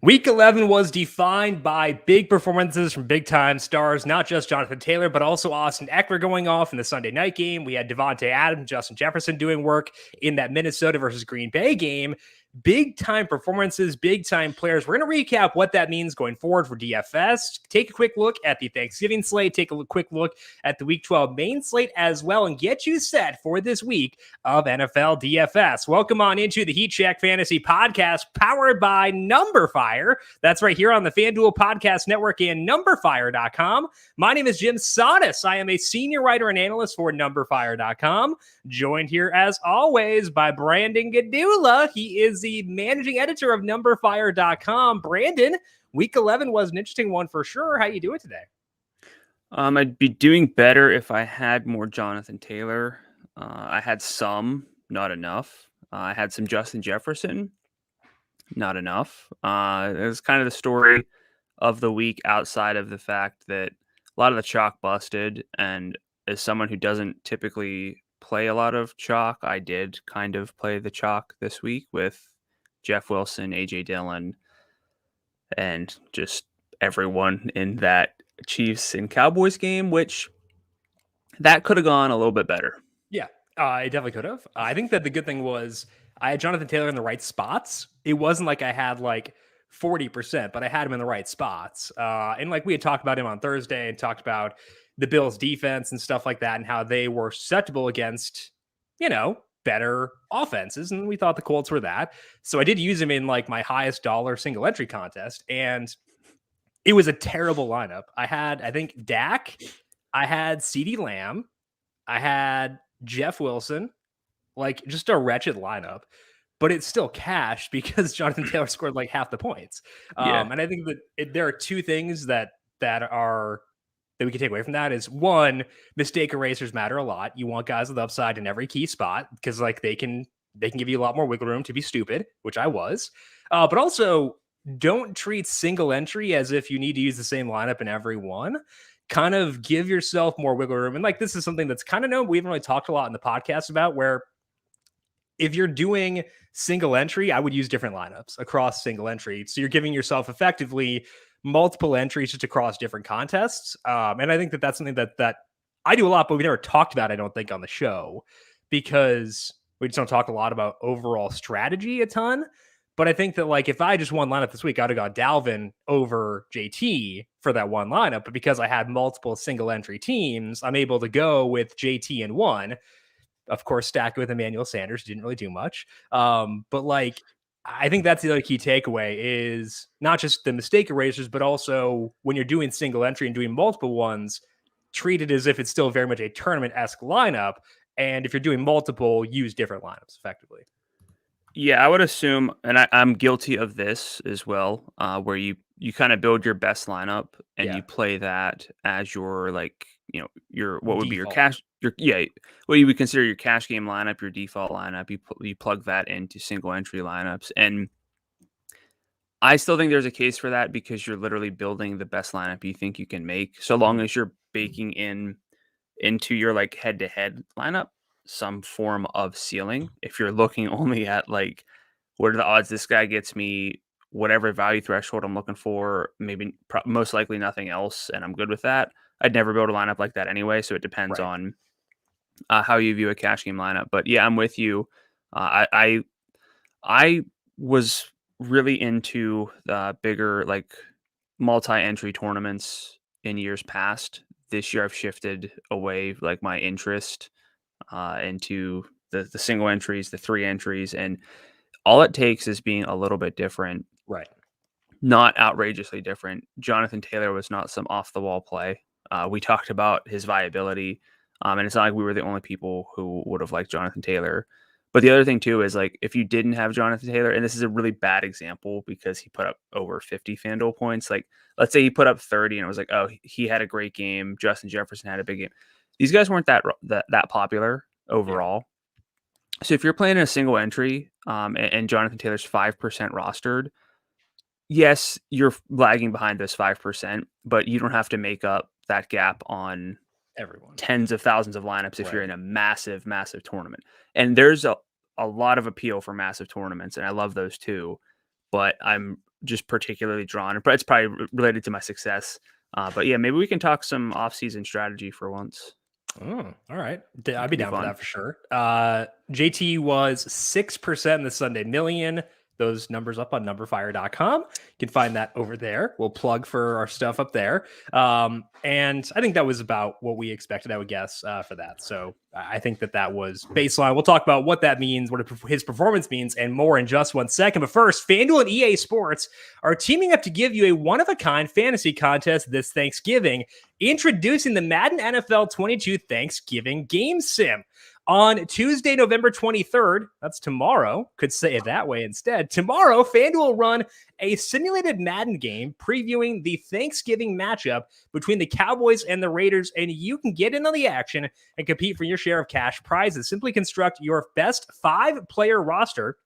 Week 11 was defined by big performances from big-time stars, not just Jonathan Taylor, but also Austin Eckler going off in the Sunday night game. We had Devontae Adams, Justin Jefferson doing work in that Minnesota versus Green Bay game. Big-time performances, big-time players. We're going to recap what that means going forward for DFS. Take a quick look at the Thanksgiving slate. Take a quick look at the Week 12 main slate as well, and get you set for this week of NFL DFS. Welcome on into the Heat Check Fantasy Podcast, powered by numberFire. That's right here on the FanDuel Podcast Network and numberFire.com. My name is Jim Sonis. I am a senior writer and analyst for numberFire.com. Joined here, as always, by Brandon Gadula. He is the managing editor of numberFire.com. Brandon, Week 11 was an interesting one for sure. How you doing today? I'd be doing better if I had more Jonathan Taylor. I had some, not enough. I had some Justin Jefferson, not enough. It was kind of the story of the week outside of the fact that a lot of the chalk busted. And as someone who doesn't typically play a lot of chalk, I did kind of play the chalk this week with Jeff Wilson, AJ Dillon, and just everyone in that Chiefs and Cowboys game, which that could have gone a little bit better. Yeah, it definitely could have. I think that the good thing was I had Jonathan Taylor in the right spots. It wasn't like I had like 40%, but I had him in the right spots. And like we had talked about him on Thursday and talked about the Bills defense and stuff like that and how they were susceptible against, better offenses. And we thought the Colts were that. So I did use him in like my highest dollar single entry contest. And it was a terrible lineup. I had, I think, Dak. I had CeeDee Lamb. I had Jeff Wilson. Like, just a wretched lineup. But it's still cash because Jonathan Taylor scored like half the points. And I think that there are two things that we can take away from that is one, mistake erasers matter a lot. You want guys with upside in every key spot because like they can give you a lot more wiggle room to be stupid, which I was. But also don't treat single entry as if you need to use the same lineup in every one. Kind of give yourself more wiggle room. And like this is something that's kind of known. We haven't really talked a lot in the podcast about where if you're doing single entry, I would use different lineups across single entry. So you're giving yourself effectively multiple entries just across different contests. And I think that that's something that I do a lot, but we never talked about, I don't think, on the show because we just don't talk a lot about overall strategy a ton. But I think that like if I just one lineup this week, I'd have got Dalvin over JT for that one lineup. But because I had multiple single entry teams, I'm able to go with JT in one. Of course, stacked with Emmanuel Sanders, didn't really do much. But like, I think that's the other key takeaway is not just the mistake erasers, but also when you're doing single entry and doing multiple ones, treat it as if it's still very much a tournament-esque lineup. And if you're doing multiple, use different lineups effectively. Yeah, I would assume, and I'm guilty of this as well, where you kind of build your best lineup and you play that as your like, your what would default. Be your cash, what you would consider your cash game lineup, your default lineup. You plug that into single entry lineups, and I still think there's a case for that because you're literally building the best lineup you think you can make, so long as you're baking into your like head-to-head lineup some form of ceiling. If you're looking only at like what are the odds this guy gets me whatever value threshold I'm looking for, maybe most likely nothing else, and I'm good with that. I'd never build a lineup like that anyway, so it depends on how you view a cash game lineup. But yeah, I'm with you. I was really into the bigger like multi-entry tournaments in years past. This year I've shifted away like my interest into the single entries, the 3 entries, and all it takes is being a little bit different. Right. Not outrageously different. Jonathan Taylor was not some off the wall play. We talked about his viability, and it's not like we were the only people who would have liked Jonathan Taylor. But the other thing too is like if you didn't have Jonathan Taylor, and this is a really bad example because he put up over 50 FanDuel points. Like let's say he put up 30 and it was like, oh, he had a great game. Justin Jefferson had a big game. These guys weren't that popular overall. Yeah. So if you're playing in a single entry and Jonathan Taylor's 5% rostered, yes, you're lagging behind this 5%, but you don't have to make up that gap on everyone. Tens of thousands of lineups if you're in a massive, massive tournament. And there's a lot of appeal for massive tournaments, and I love those too. But I'm just particularly drawn. But it's probably related to my success. But yeah, maybe we can talk some off-season strategy for once. Oh, all right. I'd be down fun. for that for sure. JT was 6% in the Sunday Million. Those numbers up on numberFire.com. You can find that over there. We'll plug for our stuff up there. And I think that was about what we expected, I would guess, for that. So I think that was baseline. We'll talk about what that means, what his performance means, and more in just 1 second. But first, FanDuel and EA Sports are teaming up to give you a one-of-a-kind fantasy contest this Thanksgiving, introducing the Madden NFL 22 Thanksgiving Game Sim. On Tuesday, November 23rd, that's tomorrow, could say it that way instead. Tomorrow, FanDuel will run a simulated Madden game previewing the Thanksgiving matchup between the Cowboys and the Raiders, and you can get in on the action and compete for your share of cash prizes. Simply construct your best 5-player roster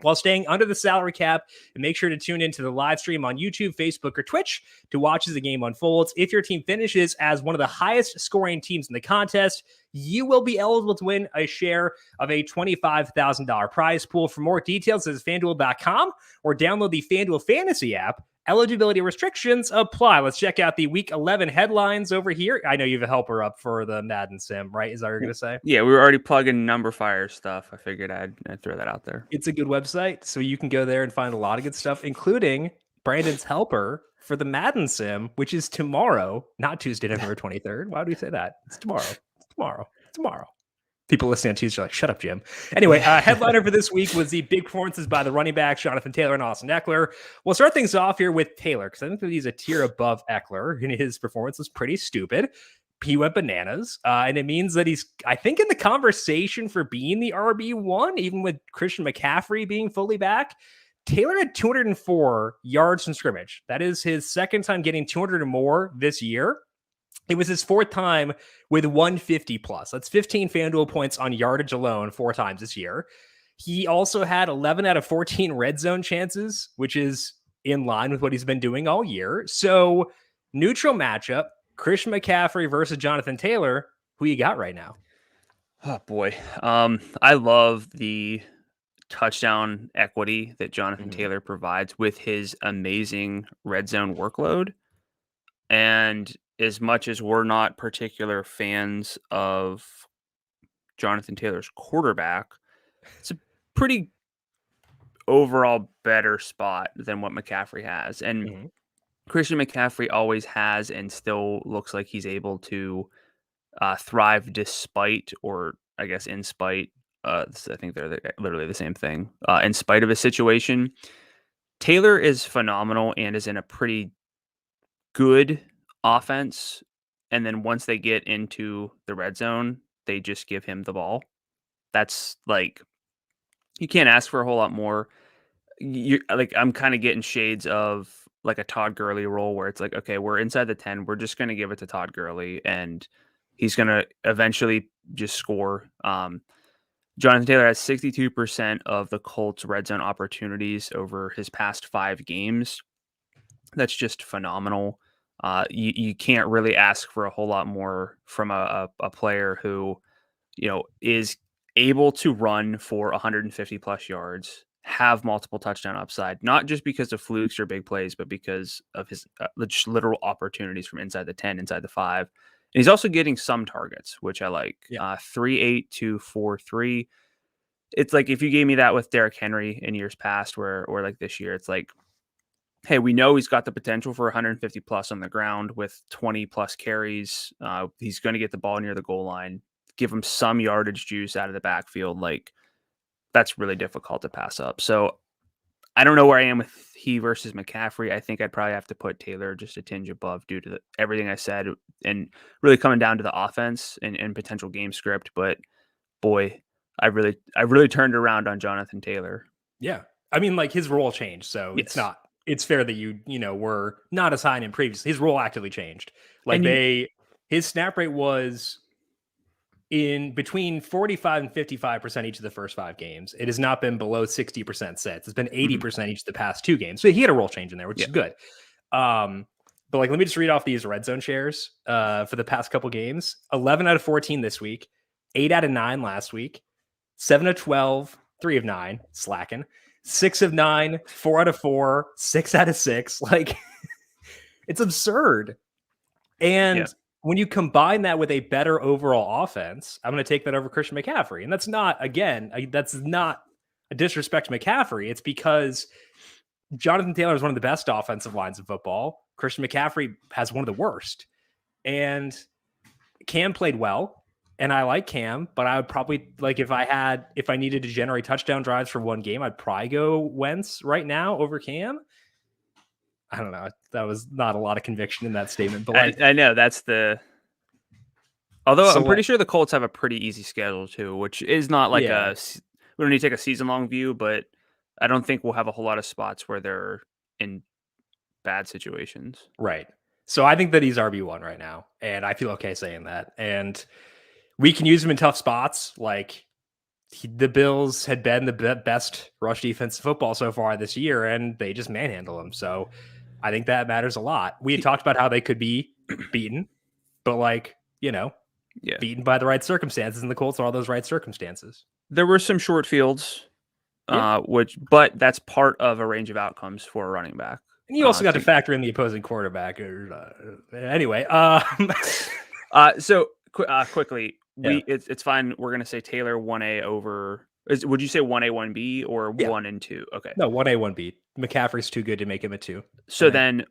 while staying under the salary cap, and make sure to tune into the live stream on YouTube, Facebook, or Twitch to watch as the game unfolds. If your team finishes as one of the highest scoring teams in the contest, you will be eligible to win a share of a $25,000 prize pool. For more details, visit FanDuel.com or download the FanDuel Fantasy app. Eligibility restrictions apply. Let's check out the Week 11 headlines over here. I know you have a helper up for the Madden Sim, right? Is that what you're going to say? Yeah, we were already plugging numberFire stuff. I figured I'd throw that out there. It's a good website, so you can go there and find a lot of good stuff, including Brandon's helper for the Madden Sim, which is tomorrow, not Tuesday, November 23rd. Why would we say that? It's tomorrow. It's tomorrow. People listening on Tuesday are like, shut up, Jim. Anyway, headliner for this week was the big performances by the running backs, Jonathan Taylor and Austin Eckler. We'll start things off here with Taylor, because I think that he's a tier above Eckler, and his performance was pretty stupid. He went bananas, and it means that he's, I think, in the conversation for being the RB1, even with Christian McCaffrey being fully back. Taylor had 204 yards from scrimmage. That is his second time getting 200 or more this year. It was his 4th time with 150 plus. That's 15 FanDuel points on yardage alone 4 times this year. He also had 11 out of 14 red zone chances, which is in line with what he's been doing all year. So neutral matchup, Christian McCaffrey versus Jonathan Taylor. Who you got right now? Oh boy. I love the touchdown equity that Jonathan Taylor provides with his amazing red zone workload. And as much as we're not particular fans of Jonathan Taylor's quarterback, it's a pretty overall better spot than what McCaffrey has. And Christian McCaffrey always has and still looks like he's able to thrive despite, or I guess in spite, I think they're literally the same thing, in spite of his situation. Taylor is phenomenal and is in a pretty good offense, and then once they get into the red zone, they just give him the ball. That's like, you can't ask for a whole lot more. I'm kind of getting shades of like a Todd Gurley role, where it's like, okay, we're inside the 10, we're just going to give it to Todd Gurley, and he's going to eventually just score. Jonathan Taylor has 62% of the Colts red zone opportunities over his past 5 games. That's just phenomenal. You can't really ask for a whole lot more from a player who, is able to run for 150 plus yards, have multiple touchdown upside, not just because of flukes or big plays, but because of his just literal opportunities from inside the 10, inside the 5. And he's also getting some targets, which I like. 3.8 to 4.3. It's like, if you gave me that with Derrick Henry in years past, or like this year, it's like, hey, we know he's got the potential for 150 plus on the ground with 20 plus carries. He's going to get the ball near the goal line, give him some yardage juice out of the backfield. Like, that's really difficult to pass up. So I don't know where I am with he versus McCaffrey. I think I'd probably have to put Taylor just a tinge above due to everything I said, and really coming down to the offense and potential game script. But boy, I really turned around on Jonathan Taylor. Yeah. I mean, like, his role changed, so yes. It's fair that you were not as high in previously. His role actively changed. Like, his snap rate was in between 45 and 55% each of the first 5 games. It has not been below 60% sets. It's been 80% each of the past 2 games. So he had a role change in there, which is good. But like, let me just read off these red zone shares for the past couple games. 11 out of 14 this week, 8 out of 9 last week, 7 of 12, 3 of 9, slacking. 6 of 9, 4 out of 4, 6 out of 6. Like, it's absurd. And when you combine that with a better overall offense, I'm going to take that over Christian McCaffrey. And that's not, again, that's not a disrespect to McCaffrey. It's because Jonathan Taylor is one of the best offensive lines in football. Christian McCaffrey has one of the worst. And Cam played well, and I like Cam, but I would probably, like, if I needed to generate touchdown drives for one game, I'd probably go Wentz right now over Cam. I don't know. That was not a lot of conviction in that statement, but like, I know that's although I'm pretty sure the Colts have a pretty easy schedule too, which is not like we don't need to take a season long view, but I don't think we'll have a whole lot of spots where they're in bad situations. Right. So I think that he's RB1 right now, and I feel okay saying that. And we can use him in tough spots. Like, the Bills had been the best rush defense in football so far this year, and they just manhandle him. So I think that matters a lot. We had talked about how they could be beaten, but like, beaten by the right circumstances, and the Colts are all those right circumstances. There were some short fields, but that's part of a range of outcomes for a running back. And you also got to factor in the opposing quarterback. Anyway, so quickly, it's fine. We're gonna say Taylor 1A over. Would you say 1A 1B or 1 and 2? Okay, no, 1A 1B. McCaffrey's too good to make him a 2. So then,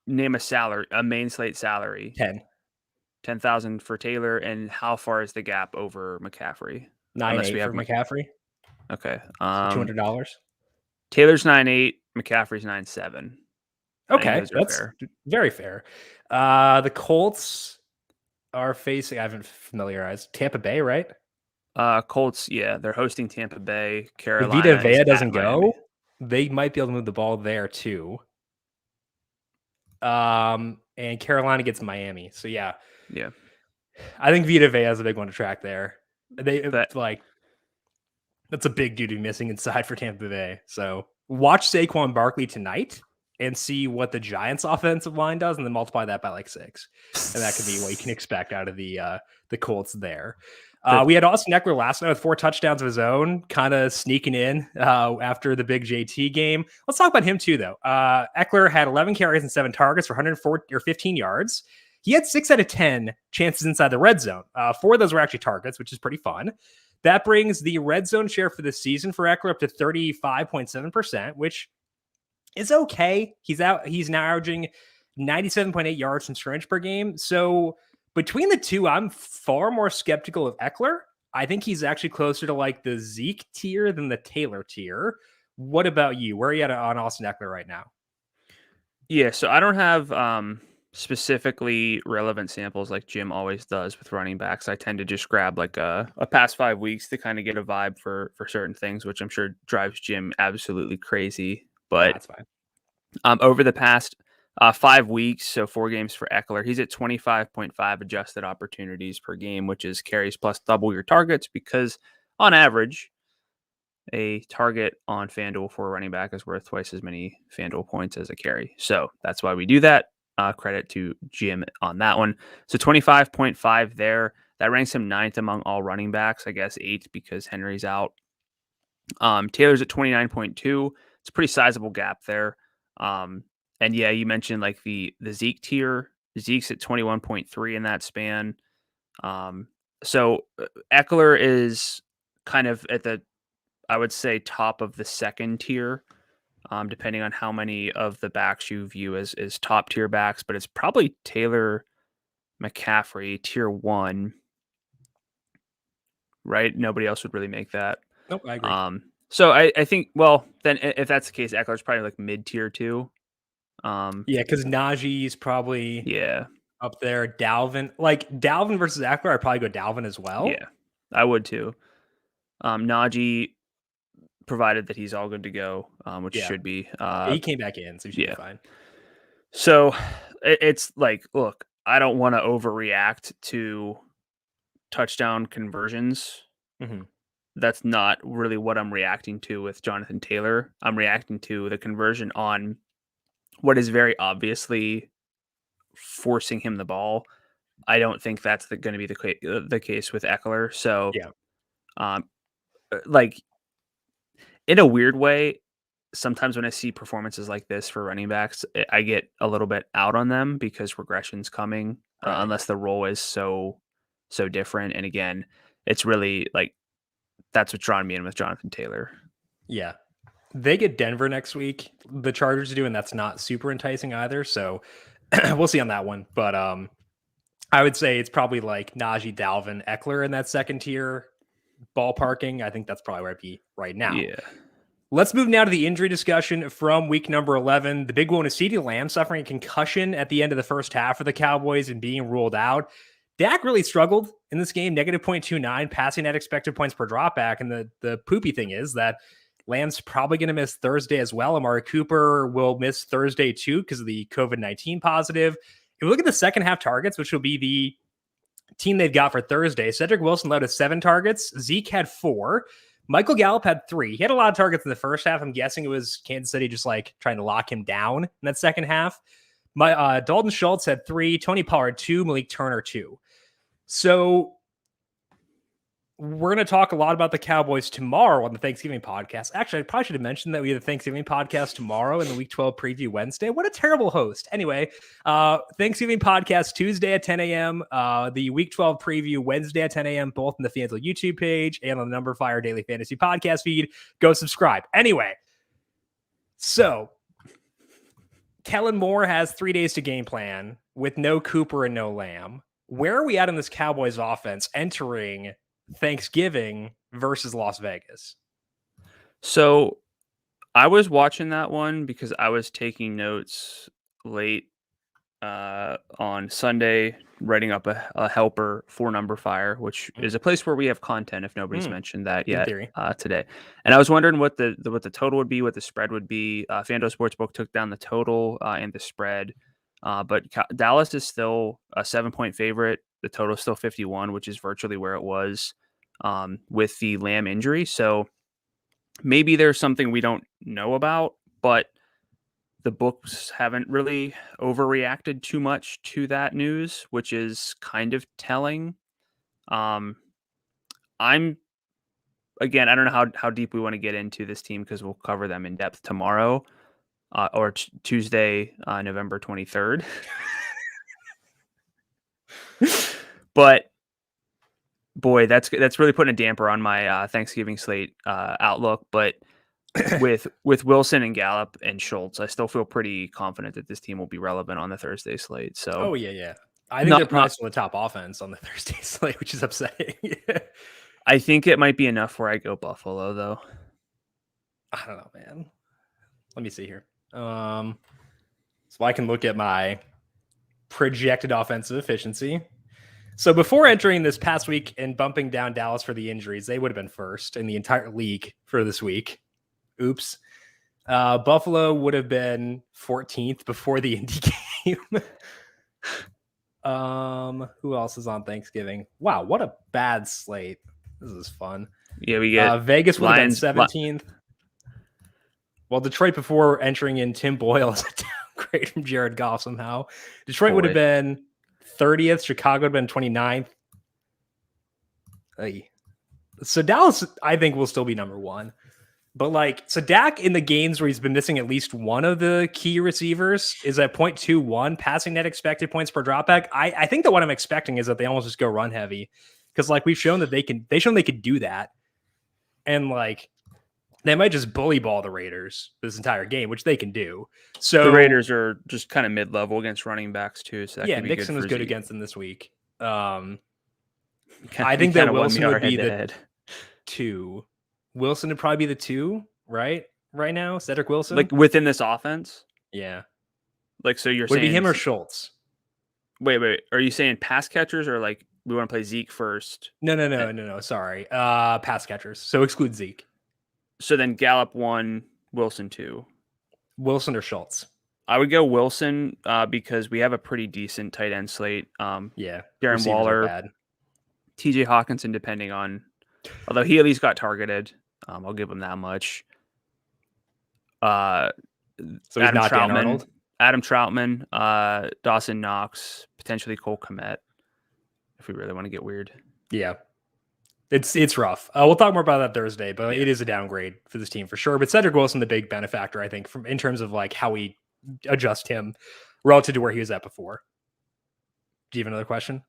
name a main slate salary. 10,000 for Taylor, and how far is the gap over McCaffrey? 9.8 for McCaffrey. Okay, $200. Taylor's 9.8, McCaffrey's 9.7. Okay, that's fair. Very fair. The Colts are facing. I haven't familiarized Tampa Bay, right? Colts, they're hosting Tampa Bay. Carolina. If Vita Vea doesn't go, they might be able to move the ball there too. And Carolina gets Miami, so yeah. I think Vita Vea is a big one to track there. That's a big dude to be missing inside for Tampa Bay. So watch Saquon Barkley tonight and see what the Giants' offensive line does, and then multiply that by like 6, and that could be what you can expect out of the Colts there. We had Austin Eckler last night with 4 touchdowns of his own, kind of sneaking in after the big JT game. Let's talk about him too, though. Eckler had 11 carries and 7 targets for 115 yards. He had 6 out of 10 chances inside the red zone. 4 of those were actually targets, which is pretty fun. That brings the red zone share for the season for Eckler up to 35.7%, which is okay. He's now averaging 97.8 yards from scrimmage per game. So between the two, I'm far more skeptical of Eckler. I think he's actually closer to like the Zeke tier than the Taylor tier. What about you? Where are you at on Austin Eckler right now? Yeah, so I don't have specifically relevant samples like Jim always does with running backs. I tend to just grab like a past 5 weeks to kind of get a vibe for certain things, which I'm sure drives Jim absolutely crazy. But that's fine. Over the past 5 weeks, so 4 games for Eckler, he's at 25.5 adjusted opportunities per game, which is carries plus double your targets, because on average, a target on FanDuel for a running back is worth twice as many FanDuel points as a carry. So that's why we do that. Credit to Jim on that one. So 25.5 there. That ranks him 9th among all running backs. I guess 8th because Henry's out. Taylor's at 29.2. It's a pretty sizable gap there. And yeah, you mentioned like the Zeke tier. Zeke's at 21.3 in that span. So Eckler is kind of at the, I would say, top of the second tier, depending on how many of the backs you view as top tier backs, but it's probably Taylor, McCaffrey, tier 1, right? Nobody else would really make that. Nope, I agree. So I think, well, then if that's the case, Eckler's probably like mid tier 2. Yeah, because Najee's probably up there. Dalvin versus Eckler, I'd probably go Dalvin as well. Yeah, I would too. Najee, provided that he's all good to go, which should be. He came back in, so he should be fine. So it's like, look, I don't want to overreact to touchdown conversions. Mm-hmm. That's not really what I'm reacting to with Jonathan Taylor. I'm reacting to the conversion on what is very obviously forcing him the ball. I don't think that's going to be the case with Eckler. So like in a weird way, sometimes when I see performances like this for running backs, I get a little bit out on them because regression's coming, Right. unless the role is so different. And again, it's really like that's what's drawing me in with Jonathan Taylor. Yeah. They get Denver next week. The Chargers do, and that's not super enticing either. So we'll see on that one. But I would say it's probably like Najee, Dalvin, Eckler in that second tier ballparking. I think that's probably where I'd be right now. Yeah. Let's move now to the injury discussion from week number 11. The big one is CeeDee Lamb suffering a concussion at the end of the first half for the Cowboys and being ruled out. Dak really struggled in this game, negative 0.29, passing at expected points per dropback. And the poopy thing is that Lamb's probably going to miss Thursday as well. Amari Cooper will miss Thursday too because of the COVID-19 positive. If we look at the second half targets, which will be the team they've got for Thursday, Cedric Wilson led with 7 targets. Zeke had 4. Michael Gallup had 3. He had a lot of targets in the first half. I'm guessing it was Kansas City just like trying to lock him down in that second half. Dalton Schultz had 3. Tony Pollard 2. Malik Turner 2. So we're going to talk a lot about the Cowboys tomorrow on the Thanksgiving podcast. Actually, I probably should have mentioned that we have the Thanksgiving podcast tomorrow and the Week 12 preview Wednesday. What a terrible host. Anyway, Thanksgiving podcast Tuesday at 10 a.m., the Week 12 preview Wednesday at 10 a.m., both on the FanDuel YouTube page and on the numberFire Daily Fantasy Podcast feed. Go subscribe. Anyway, so Kellen Moore has 3 days to game plan with no Cooper and no Lamb. Where are we at in this Cowboys offense entering Thanksgiving versus Las Vegas? So I was watching that one because I was taking notes late on Sunday, writing up a helper for numberFire, which is a place where we have content if nobody's mentioned that yet today. And I was wondering what the total would be, what the spread would be. FanDuel Sportsbook took down the total and the spread. But Dallas is still a 7-point favorite. The total is still 51, which is virtually where it was with the Lamb injury. So maybe there's something we don't know about, but the books haven't really overreacted too much to that news, which is kind of telling. I don't know how deep we want to get into this team because we'll cover them in depth tomorrow or Tuesday, November 23rd. But boy, that's really putting a damper on my Thanksgiving slate outlook. But with Wilson and Gallup and Schultz, I still feel pretty confident that this team will be relevant on the Thursday slate. So, I think they're probably still the top offense on the Thursday slate, which is upsetting. I think it might be enough where I go Buffalo, though. I don't know, man. Let me see here. So I can look at my projected offensive efficiency. So before entering this past week and bumping down Dallas for the injuries, they would have been first in the entire league for this week. Oops. Buffalo would have been 14th before the Indy game. Who else is on Thanksgiving? Wow, what a bad slate. This is fun. Yeah, we get Vegas would have been 17th. Well, Detroit before entering in Tim Boyle is a downgrade from Jared Goff somehow. Detroit would have been 30th. Chicago would have been 29th. So Dallas, I think, will still be number 1. But so Dak in the games where he's been missing at least one of the key receivers is at 0.21 passing net expected points per dropback. I think that what I'm expecting is that they almost just go run heavy because we've shown that they could do that. And they might just bully ball the Raiders this entire game, which they can do. So the Raiders are just kind of mid-level against running backs too. So that could be Nixon was good Zeke. against them this week. I think that Wilson would be the 2. Wilson would probably be the 2, right? Right now, Cedric Wilson, within this offense. Yeah. So you're would saying it be him or Schultz? Wait. Are you saying pass catchers or we want to play Zeke first? No. Sorry. Pass catchers. So exclude Zeke. So then Gallup 1, Wilson 2. Wilson or Schultz? I would go Wilson because we have a pretty decent tight end slate. Darren Waller, TJ Hawkinson, depending on, although he at least got targeted. I'll give him that much. So he's not Dan Arnold? Adam Troutman, Dawson Knox, potentially Cole Kmet, if we really want to get weird. Yeah. It's rough. We'll talk more about that Thursday, but Yeah. it is a downgrade for this team for sure. But Cedric Wilson, the big benefactor, I think, in terms of like how we adjust him relative to where he was at before. Do you have another question?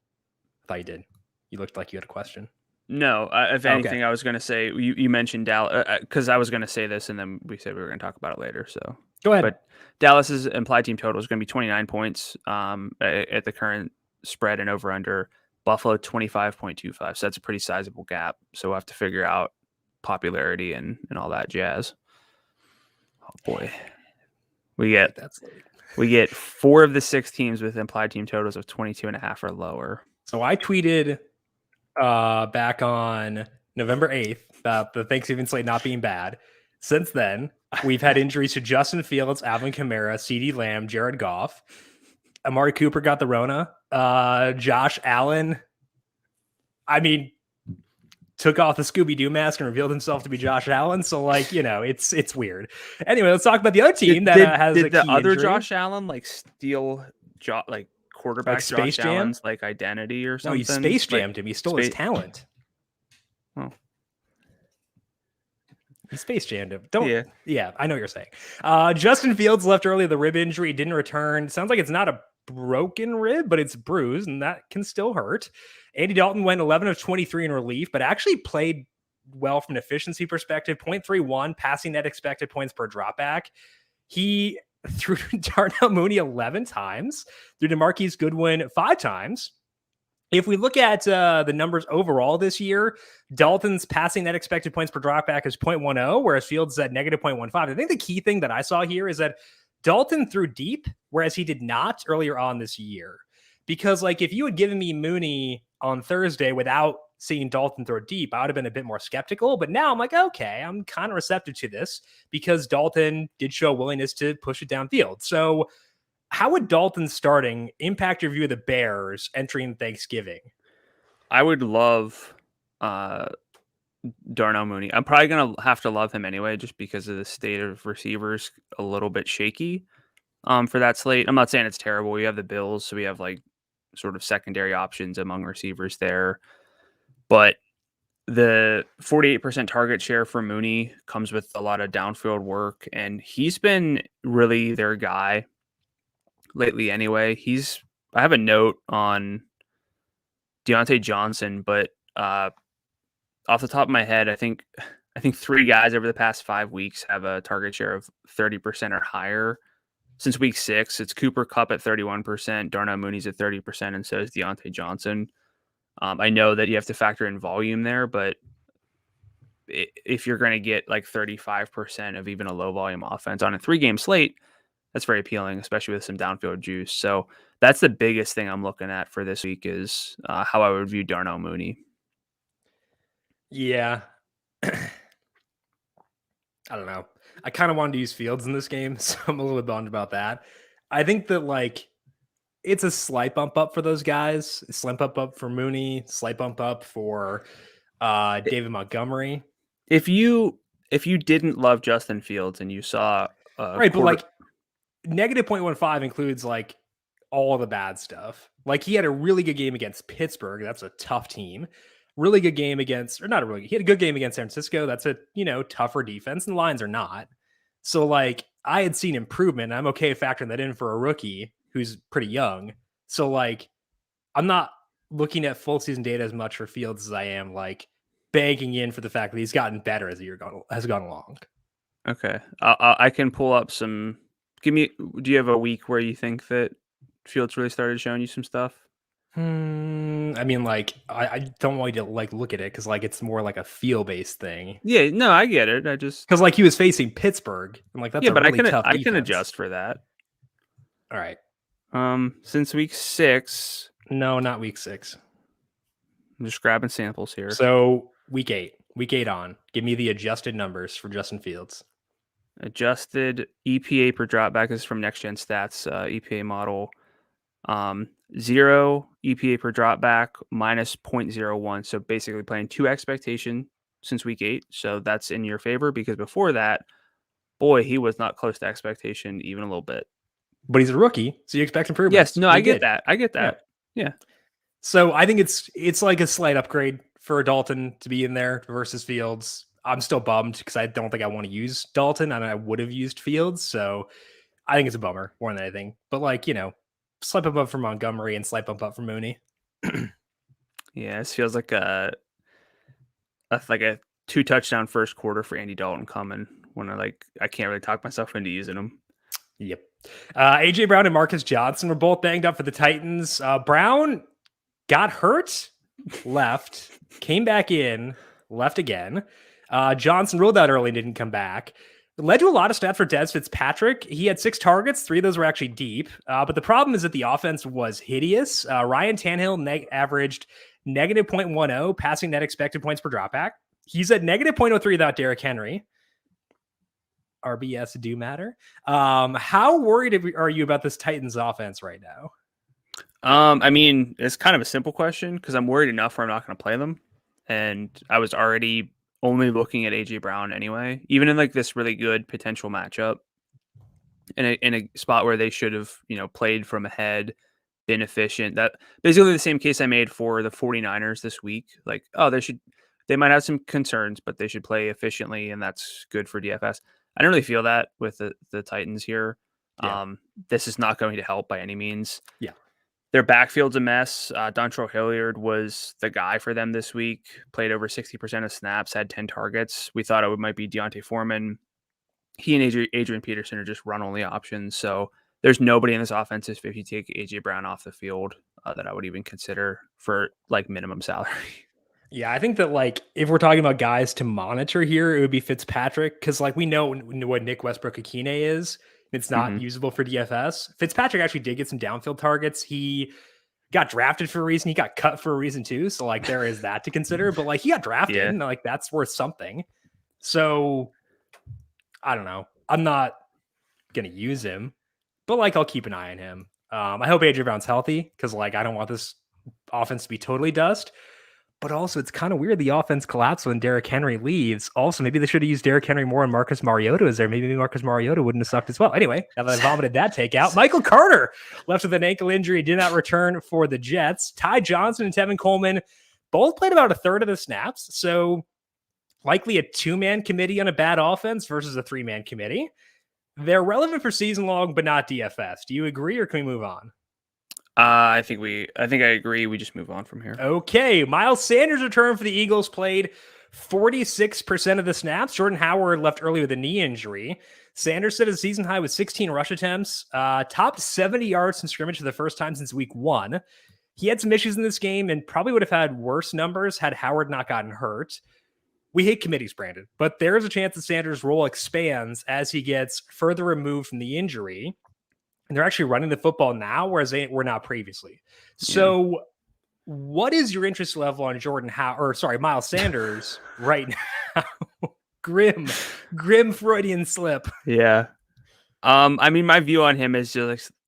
I thought you did. You looked like you had a question. No, if anything, I was going to say you mentioned Dallas because I was going to say this, and then we said we were going to talk about it later. So go ahead. But Dallas's implied team total is going to be 29 points at the current spread and over under. Buffalo 25.25. So that's a pretty sizable gap. So we'll have to figure out popularity and all that jazz. Oh boy, we get 4 of the 6 teams with implied team totals of 22.5 or lower. So I tweeted back on November 8th about the Thanksgiving slate not being bad. Since then, we've had injuries to Justin Fields, Alvin Kamara, CeeDee Lamb, Jared Goff. Amari Cooper got the Rona. Josh Allen, took off the Scooby-Doo mask and revealed himself to be Josh Allen. So, it's weird. Anyway, let's talk about the other team that has did a the key other injury. Josh Allen quarterback Space Josh Jam? Allen's identity or something? No, he Space Jammed him. He stole his talent. Oh. He Space Jammed him. Yeah, I know what you're saying. Justin Fields left early with a rib injury, didn't return. Sounds like it's not a broken rib, but it's bruised, and that can still hurt. Andy Dalton went 11 of 23 in relief, but actually played well from an efficiency perspective. 0.31 passing net expected points per dropback. He threw Darnell Mooney 11 times, threw DeMarquise Goodwin 5 times. If we look at the numbers overall this year, Dalton's passing net expected points per dropback is 0.10, whereas Fields is at negative 0.15. I think the key thing that I saw here is that Dalton threw deep, whereas he did not earlier on this year. Because if you had given me Mooney on Thursday without seeing Dalton throw deep, I would have been a bit more skeptical. But now I'm like, okay, I'm kind of receptive to this because Dalton did show willingness to push it downfield. So how would Dalton starting impact your view of the Bears entering Thanksgiving? I would love Darnell Mooney. I'm probably going to have to love him anyway, just because of the state of receivers a little bit shaky for that slate. I'm not saying it's terrible. We have the Bills, so we have sort of secondary options among receivers there. But the 48% target share for Mooney comes with a lot of downfield work, and he's been really their guy lately anyway. I have a note on Deontay Johnson, but off the top of my head, I think 3 guys over the past 5 weeks have a target share of 30% or higher. Since week 6, it's Cooper Kupp at 31%, Darnell Mooney's at 30%, and so is Deontay Johnson. I know that you have to factor in volume there, but if you're going to get 35% of even a low volume offense on a 3-game slate, that's very appealing, especially with some downfield juice. So that's the biggest thing I'm looking at for this week is how I would view Darnell Mooney. Yeah. I don't know. I kind of wanted to use Fields in this game, so I'm a little bit bummed about that. I think that it's a slight bump up for those guys. A slight bump up for Mooney, slight bump up for David Montgomery. If you didn't love Justin Fields and you saw right, but negative 0.15 includes all the bad stuff. He had a really good game against Pittsburgh. That's a tough team. Really good game against, or not a really, he had a good game against San Francisco. That's a, tougher defense, and the Lions are not. So I had seen improvement. I'm okay factoring that in for a rookie who's pretty young. So I'm not looking at full season data as much for Fields as I am banking in for the fact that he's gotten better as the year has gone along. Okay. I can pull up some, do you have a week where you think that Fields really started showing you some stuff? I don't want you to look at it because it's more a feel based thing. Yeah, no, I get it. I just because he was facing Pittsburgh and that's yeah, a but really tough I can adjust for that. All right. Since week 6. No, not week 6. I'm just grabbing samples here. So week 8 on. Give me the adjusted numbers for Justin Fields. Adjusted EPA per dropback is from Next Gen Stats EPA model. 0 EPA per dropback minus 0.01. So basically playing 2 expectation since week 8. So that's in your favor because before that, boy, he was not close to expectation even a little bit. But he's a rookie, so you expect improvement. Yes, no, I get that. I get that. Yeah. So I think it's a slight upgrade for Dalton to be in there versus Fields. I'm still bummed because I don't think I want to use Dalton, and I would have used Fields. So I think it's a bummer more than anything. But like, slight bump up for Montgomery and slight bump up for Mooney. Yeah, this feels like a 2-touchdown first quarter for Andy Dalton coming when I can't really talk myself into using him. Yep. AJ Brown and Marcus Johnson were both banged up for the Titans. Brown got hurt, left, came back in, left again. Johnson ruled out early and didn't come back. It led to a lot of stats for Des Fitzpatrick. He had 6 targets. 3 of those were actually deep. But the problem is that the offense was hideous. Ryan Tannehill averaged negative 0.10 passing net expected points per dropback. He's at negative 0.03 without Derrick Henry. RBS do matter. How worried are you about this Titans offense right now? I mean, it's kind of a simple question because I'm worried enough where I'm not going to play them. And I was already only looking at AJ Brown anyway, even in like this really good potential matchup in a spot where they should have, played from ahead, been efficient. That basically the same case I made for the 49ers this week. Like, they might have some concerns, but they should play efficiently, and that's good for DFS. I don't really feel that with the Titans here. Yeah. This is not going to help by any means. Yeah. Their backfield's a mess. Dontrell Hilliard was the guy for them this week. Played over 60% of snaps, had 10 targets. We thought it might be Deontay Foreman. He and Adrian Peterson are just run-only options. So there's nobody in this offense if you take A.J. Brown off the field that I would even consider for like minimum salary. Yeah, I think that like if we're talking about guys to monitor here, it would be Fitzpatrick because like we know what Nick Westbrook-Akine is. It's not usable for DFS. Fitzpatrick actually did get some downfield targets. He got drafted for a reason. He got cut for a reason too. So like there is that to consider. But like he got drafted, and like that's worth something. So I don't know. I'm not gonna use him, but like I'll keep an eye on him. I hope AJ Brown's healthy because like I don't want this offense to be totally dust. But also, it's kind of weird the offense collapsed when Derrick Henry leaves. Also, maybe they should have used Derrick Henry more and Marcus Mariota is there. Maybe Marcus Mariota wouldn't have sucked as well. Anyway, now that I vomited that take out, Michael Carter left with an ankle injury, did not return for the Jets. Ty Johnson and Tevin Coleman both played about a third of the snaps. So likely a 2-man committee on a bad offense versus a 3-man committee. They're relevant for season long, but not DFS. Do you agree or can we move on? I think I agree. We just move on from here. Okay. Miles Sanders returned for the Eagles, played 46% of the snaps. Jordan Howard left early with a knee injury. Sanders set his season high with 16 rush attempts, topped 70 yards in scrimmage for the first time since week 1. He had some issues in this game and probably would have had worse numbers had Howard not gotten hurt. We hate committees, Brandon, but there's a chance that Sanders' role expands as he gets further removed from the injury. And they're actually running the football now, whereas they were not previously. So what is your interest level on Miles Sanders right now? Grim Freudian slip. Yeah. I mean, my view on him is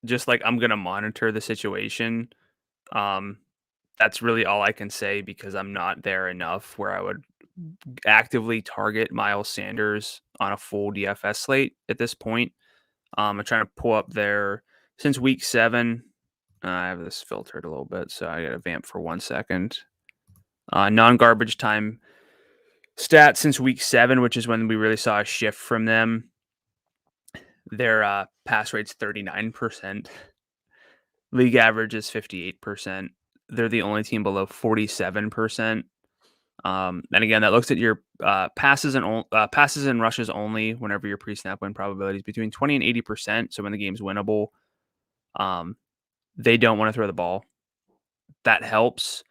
just like I'm going to monitor the situation. That's really all I can say because I'm not there enough where I would actively target Miles Sanders on a full DFS slate at this point. I'm trying to pull up since week 7. I have this filtered a little bit, so I got to vamp for 1 second. Non-garbage time stats since week 7, which is when we really saw a shift from them. Their pass rate's 39%. League average is 58%. They're the only team below 47%. And again, that looks at your passes and rushes only whenever your pre-snap win probability is between 20 and 80%. So when the game's winnable, they don't want to throw the ball. That helps,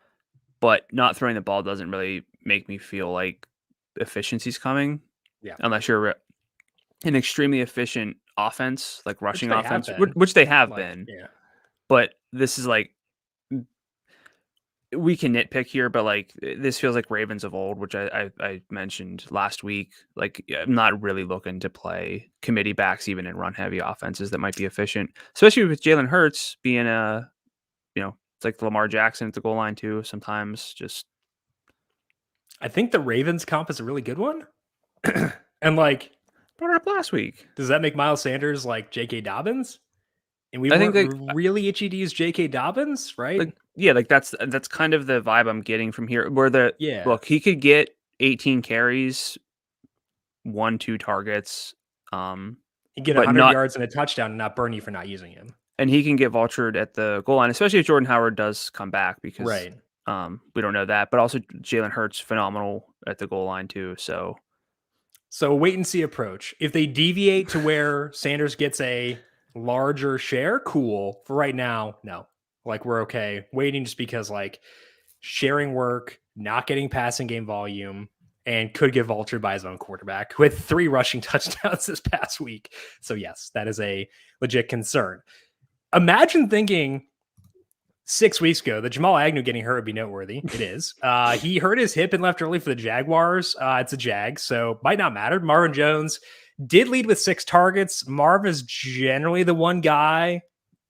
but not throwing the ball doesn't really make me feel like efficiency's coming. Yeah. Unless you're an extremely efficient offense, like rushing offense, which they have been. Yeah. But this is like, we can nitpick here, but like this feels like Ravens of old, which I mentioned last week. Like I'm not really looking to play committee backs even in run heavy offenses that might be efficient, especially with Jalen Hurts being it's like Lamar Jackson at the goal line too. Sometimes I think the Ravens comp is a really good one. And like brought it up last week. Does that make Miles Sanders like J.K. Dobbins? And we weren't really itchy to use J.K. Dobbins, right? Like Yeah, like that's kind of the vibe I'm getting from here. Where look, he could get 18 carries, 1-2 targets, he get but 100 yards and a touchdown and not burn you for not using him. And he can get vultured at the goal line, especially if Jordan Howard does come back, because we don't know that. But also Jalen Hurts phenomenal at the goal line too. So wait and see approach. If they deviate to where Sanders gets a larger share, cool. For right now, no. Like we're okay waiting just because like sharing work, not getting passing game volume, and could get vultured by his own quarterback with 3 rushing touchdowns this past week. So yes, that is a legit concern. Imagine thinking 6 weeks ago that Jamal Agnew getting hurt would be noteworthy. It is. He hurt his hip and left early for the Jaguars. It's a Jag, so might not matter. Marvin Jones did lead with 6 targets. Marv is generally the one guy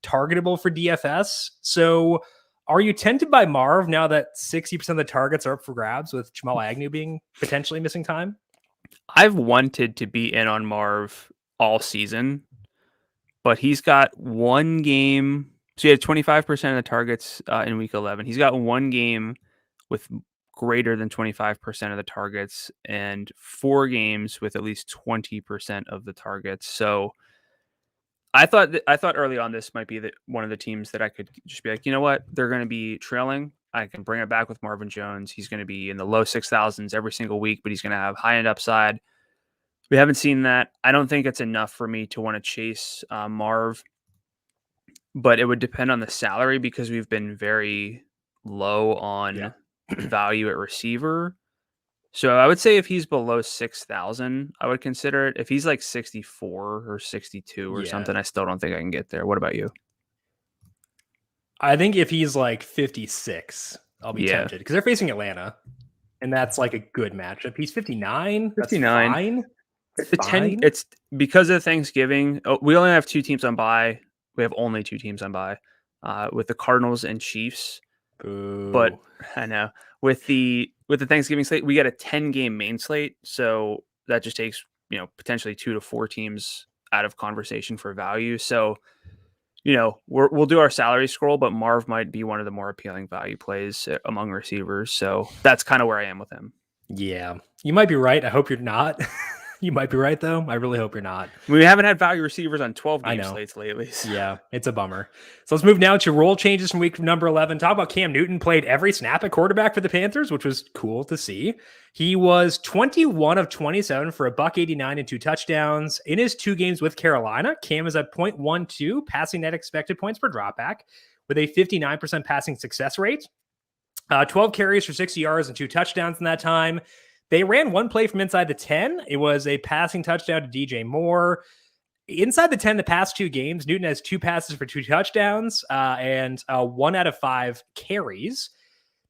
targetable for DFS. So are you tempted by Marv now that 60% of the targets are up for grabs with Jamal Agnew being potentially missing time? I've wanted to be in on Marv all season, but he's got one game. So he had 25% of the targets in week 11. He's got one game with greater than 25% of the targets and 4 games with at least 20% of the targets. So I thought early on this might be one of the teams that I could just be like, you know what, they're going to be trailing. I can bring it back with Marvin Jones. He's going to be in the low 6,000s every single week, but he's going to have high end upside. We haven't seen that. I don't think it's enough for me to want to chase Marv, but it would depend on the salary because we've been very low on value at receiver. So I would say if he's below 6,000, I would consider it. If he's like 64 or 62 or something, I still don't think I can get there. What about you? I think if he's like 56, I'll be tempted because they're facing Atlanta, and that's like a good matchup. He's 59. 59. That's fine. It's because of Thanksgiving. We only have 2 teams on bye. We have only 2 teams on bye, with the Cardinals and Chiefs. Boo. But I know with the Thanksgiving slate, we got a 10-game main slate, so that just takes potentially 2 to 4 teams out of conversation for value. So we'll do our salary scroll, but Marv might be one of the more appealing value plays among receivers. So that's kind of where I am with him. Yeah, you might be right. I hope you're not. You might be right, though. I really hope you're not. We haven't had value receivers on 12-game slates lately. So. Yeah, it's a bummer. So let's move now to role changes from week number 11. Talk about Cam Newton played every snap at quarterback for the Panthers, which was cool to see. He was 21 of 27 for $189 and 2 touchdowns. In his 2 games with Carolina, Cam is at 0.12 passing net expected points per dropback with a 59% passing success rate. 12 carries for 60 yards and 2 touchdowns in that time. They ran one play from inside the 10. It was a passing touchdown to DJ Moore. Inside the 10, the past 2 games, Newton has 2 passes for 2 touchdowns and 1 out of 5 carries.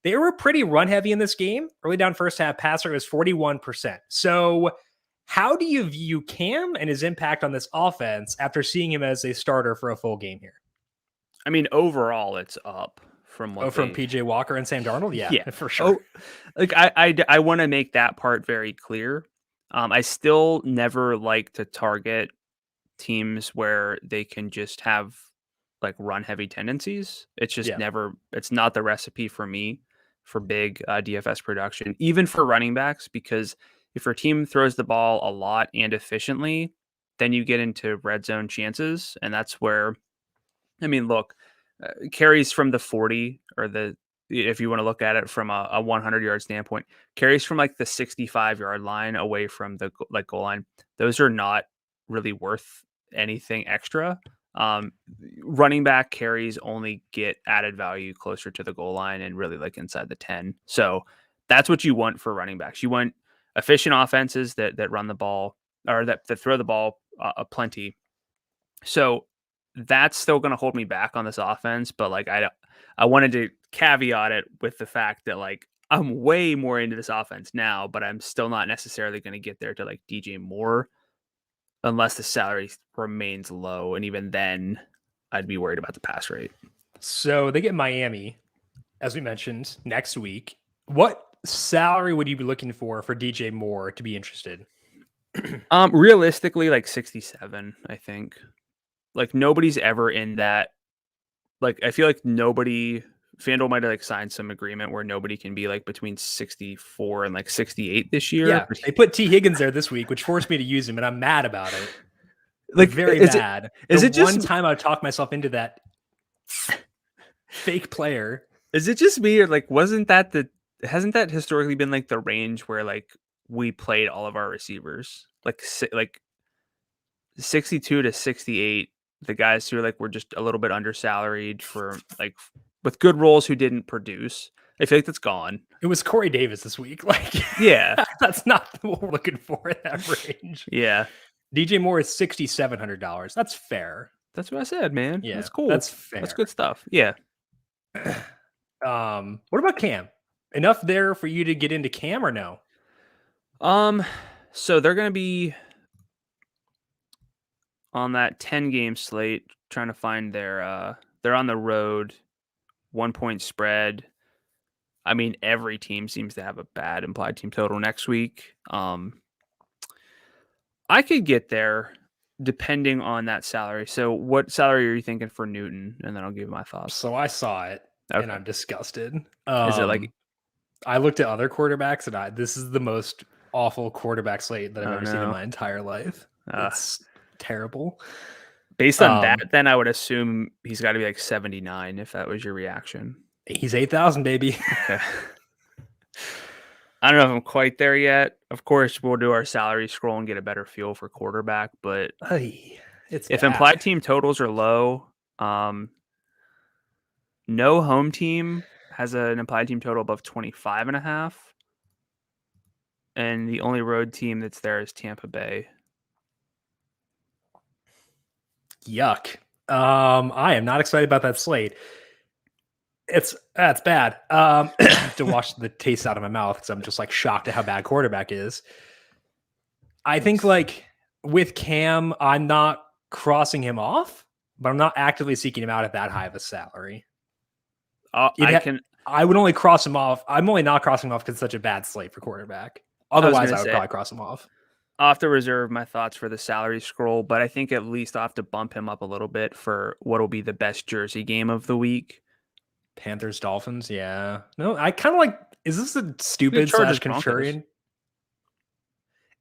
They were pretty run heavy in this game. Early down first half, passer was 41%. So how do you view Cam and his impact on this offense after seeing him as a starter for a full game here? I mean, overall, it's up. From PJ Walker and Sam Darnold? Yeah, for sure. Like I want to make that part very clear. I still never like to target teams where they can just have like run heavy tendencies. It's just it's not the recipe for me for big DFS production, even for running backs, because if your team throws the ball a lot and efficiently, then you get into red zone chances. And that's where, I mean, look, carries from the 40 or if you want to look at it from a 100-yard standpoint, carries from like the 65-yard line away from the goal line, those are not really worth anything extra. Running back carries only get added value closer to the goal line and really like inside the 10. So that's what you want for running backs. You want efficient offenses that run the ball or that throw the ball plenty. So that's still going to hold me back on this offense, but like I wanted to caveat it with the fact that like I'm way more into this offense now, but I'm still not necessarily going to get there to like DJ Moore unless the salary remains low, and even then I'd be worried about the pass rate. So they get Miami, as we mentioned, next week. What salary would you be looking for DJ Moore to be interested? Realistically, like 67, I think. Like nobody's ever in that. Like I feel like nobody FanDuel might have like signed some agreement where nobody can be like between 64 and like 68 this year. Yeah, they put T. Higgins there this week, which forced me to use him, and I'm mad about it. Like, very mad. Is it one just time I talked myself into that fake player? Is it just me, or like hasn't that historically been like the range where like we played all of our receivers like 62 to 68, the guys who were just a little bit undersalaried for like with good roles who didn't produce? I feel like that's gone. It was Corey Davis this week. Like, yeah, that's not what we're looking for in that range. Yeah. DJ Moore is $6,700. That's fair. That's what I said, man. Yeah, that's cool. That's fair. That's good stuff. Yeah. What about Cam? Enough there for you to get into Cam or no? So they're going to be on that 10-game slate trying to find their they're on the road, 1-point spread. I mean, every team seems to have a bad implied team total next week. I could get there depending on that salary. So what salary are you thinking for Newton? And then I'll give you my thoughts. So I saw it and I'm disgusted. Is it like I looked at other quarterbacks and this is the most awful quarterback slate that I've ever seen in my entire life. It's terrible. Based on that, then I would assume he's got to be like 79 if that was your reaction. He's 8,000, baby. Okay. I don't know if I'm quite there yet. Of course, we'll do our salary scroll and get a better feel for quarterback, but if implied team totals are low, no home team has an implied team total above 25.5. And the only road team that's there is Tampa Bay. Yuck. I am not excited about that slate. That's bad. To wash the taste out of my mouth because I'm just like shocked at how bad quarterback is. I think like with Cam, I'm not crossing him off, but I'm not actively seeking him out at that high of a salary. I would only cross him off. I'm only not crossing him off because it's such a bad slate for quarterback. Otherwise, I would probably cross him off. I'll have to reserve my thoughts for the salary scroll, but I think at least I'll have to bump him up a little bit for what will be the best jersey game of the week. Panthers, Dolphins, yeah. No, I kind of like, is this a stupid / contrarian?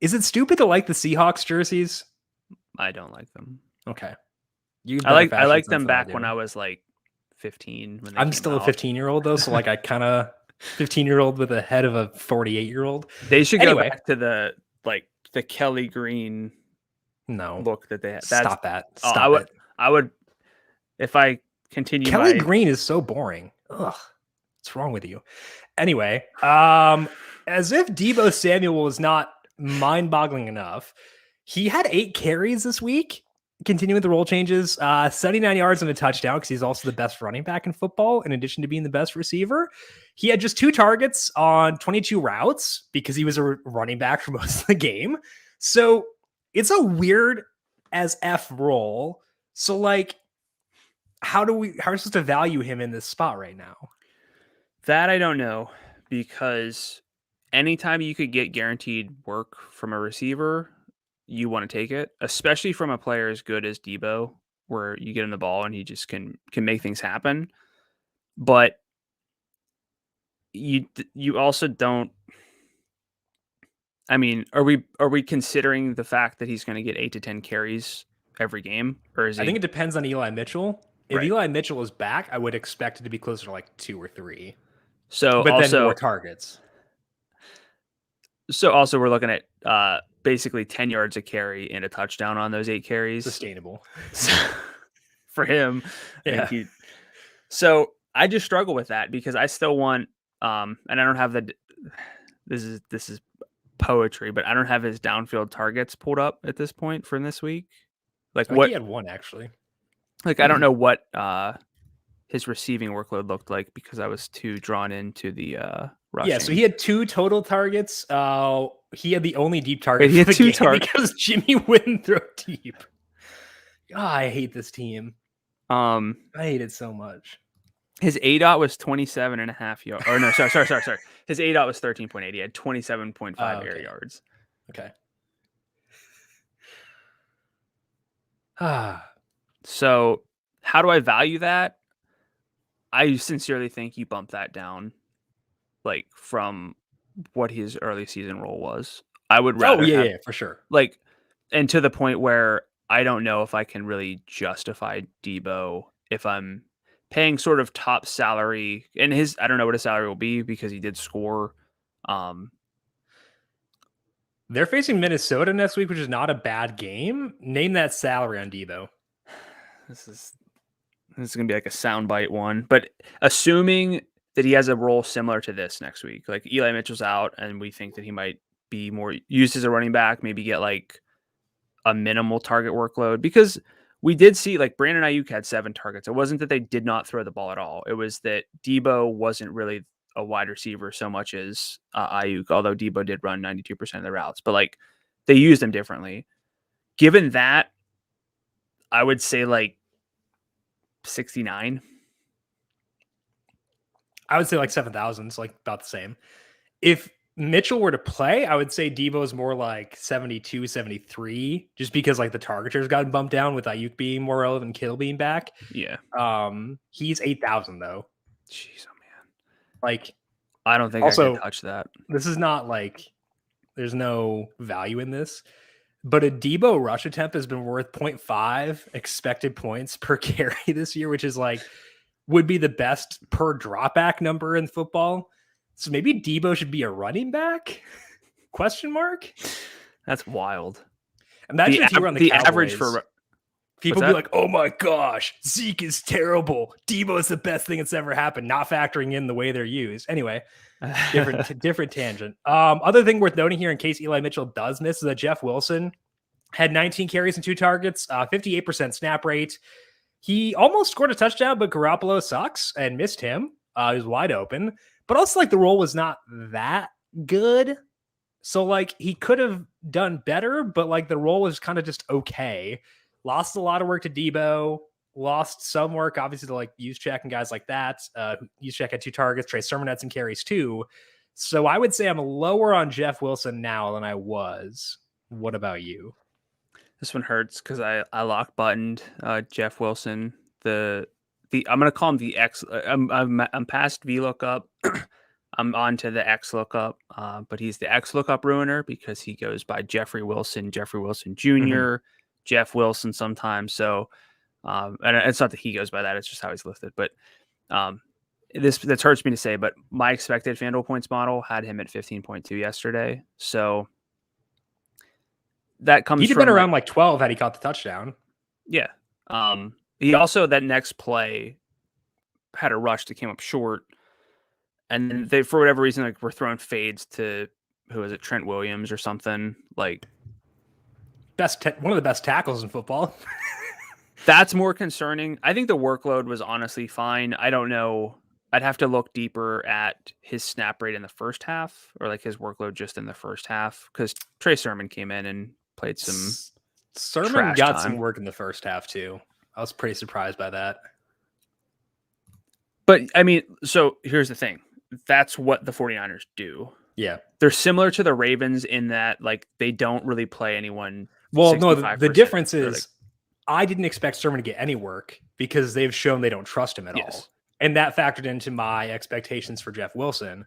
Is it stupid to like the Seahawks jerseys? I don't like them. Okay. I like them back when I was like 15. When I'm still a 15-year-old though, so like I kind of 15-year-old with a head of a 48-year-old. They should go back to the Kelly Green look that they had. Stop that. I would if I continue. Kelly Green is so boring. Ugh. What's wrong with you? Anyway, as if Deebo Samuel was not mind-boggling enough, he had 8 carries this week, continuing the role changes, 79 yards and a touchdown because he's also the best running back in football, in addition to being the best receiver. He had just 2 targets on 22 routes because he was a running back for most of the game. So it's a weird as F role. So like, how are we supposed to value him in this spot right now? That I don't know, because anytime you could get guaranteed work from a receiver, you want to take it, especially from a player as good as Deebo, where you get him the ball and he just can make things happen. But you also don't. I mean, are we considering the fact that he's going to get 8 to 10 carries every game, or is he? I think it depends on Eli Mitchell. If Eli Mitchell is back, I would expect it to be closer to like 2 or 3. So, but also, then more targets. So also we're looking at basically 10 yards a carry and a touchdown on those 8 carries. Sustainable for him. Yeah. So I just struggle with that because I still want, and I don't have this is poetry, but I don't have his downfield targets pulled up at this point from this week. Like what he had 1 actually. Like I don't know what his receiving workload looked like because I was too drawn into the rushing. Yeah, so he had 2 total targets. He had the only deep target. He had 2 targets because Jimmy wouldn't throw deep. Oh, I hate this team. I hate it so much. His ADOT was 27.5 yards. Or no, sorry. His ADOT was 13.8. He had 27.5 air yards. Okay. So how do I value that? I sincerely think you bump that down, like from what his early season role was. I would Oh rather have yeah, for sure. like, and to the point where I don't know if I can really justify Debo if I'm paying sort of top salary, and I don't know what his salary will be because he did score. They're facing Minnesota next week, which is not a bad game. Name that salary on Debo. This is gonna be like a soundbite one, but assuming that he has a role similar to this next week, like Eli Mitchell's out, and we think that he might be more used as a running back, maybe get like a minimal target workload, because we did see like Brandon Ayuk had 7 targets. It wasn't that they did not throw the ball at all. It was that Debo wasn't really a wide receiver so much as Ayuk, although Debo did run 92% of the routes, but like they used him differently. Given that, I would say like 69. I would say like 7,000. It's like about the same. If Mitchell were to play, I would say Debo is more like 72, 73, just because like the target share's gotten bumped down with Ayuk being more relevant and Kittle being back. Yeah. He's 8,000 though. Jeez, oh man. Like, I don't think also, I can touch that. This is not like there's no value in this, but a Debo rush attempt has been worth 0.5 expected points per carry this year, which is like would be the best per dropback number in football. So maybe Debo should be a running back? Question mark. That's wild. Imagine if you were on the Cowboys, average for people be like, "Oh my gosh, Zeke is terrible. Debo is the best thing that's ever happened." Not factoring in the way they're used. Anyway, different tangent. Other thing worth noting here, in case Eli Mitchell does miss, is that Jeff Wilson had 19 carries and 2 targets, 58% snap rate. He almost scored a touchdown, but Garoppolo sucks and missed him. He was wide open, but also like the role was not that good. So like he could have done better, but like the role was kind of just okay. Lost a lot of work to Debo, lost some work, obviously, to like Juszczyk and guys like that. Juszczyk had 2 targets. Trey Sermon had some carries too. So I would say I'm lower on Jeff Wilson now than I was. What about you? This one hurts because I lock buttoned Jeff Wilson. I'm gonna call him the X. I'm past VLOOKUP. I'm on to the X lookup, but he's the X lookup ruiner because he goes by Jeffrey Wilson Jr., Jeff Wilson sometimes. So, and it's not that he goes by that; it's just how he's listed. But this hurts me to say, but my expected FanDuel points model had him at 15.2 yesterday. So that comes. He'd have been around like 12 had he caught the touchdown. Yeah. He also, that next play, had a rush that came up short. And then they, for whatever reason, like, were throwing fades to, who is it, Trent Williams or something. Like, one of the best tackles in football. That's more concerning. I think the workload was honestly fine. I don't know. I'd have to look deeper at his snap rate in the first half, or like his workload just in the first half, because Trey Sermon came in and played some. Sermon got some work in the first half too. I was pretty surprised by that. But I mean, so here's the thing. That's what the 49ers do. Yeah. They're similar to the Ravens in that like they don't really play anyone. Well, no, the difference is like, I didn't expect Sermon to get any work because they've shown they don't trust him at all. And that factored into my expectations for Jeff Wilson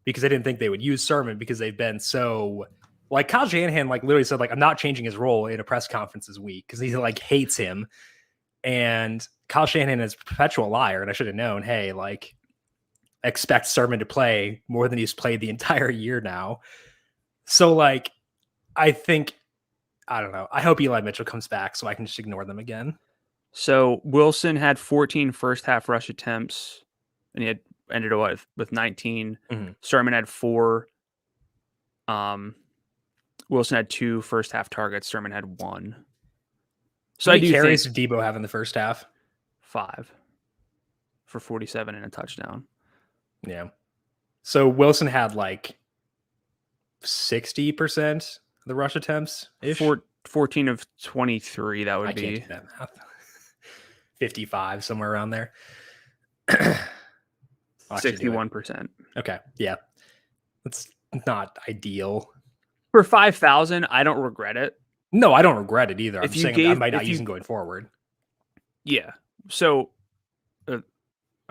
because I didn't think they would use Sermon because they've been so like Kyle Shanahan like literally said like I'm not changing his role in a press conference this week because he like hates him. And Kyle Shanahan is a perpetual liar, and I should have known, hey, like, expect Sermon to play more than he's played the entire year now. So, like, I don't know. I hope Eli Mitchell comes back so I can just ignore them again. So, Wilson had 14 first-half rush attempts, and he had ended with 19. Mm-hmm. Sermon had 4. Wilson had 2 first-half targets. Sermon had 1. So how many carries did Debo have in the first half? 5 for 47 and a touchdown. Yeah. So Wilson had like 60% of the rush attempts. 14 of 23. That would be. Can't do that math. 55, somewhere around there. 61%. Okay. Yeah. That's not ideal. For 5,000, I don't regret it. No, I don't regret it either. I'm saying I might not use him going forward. Yeah. So,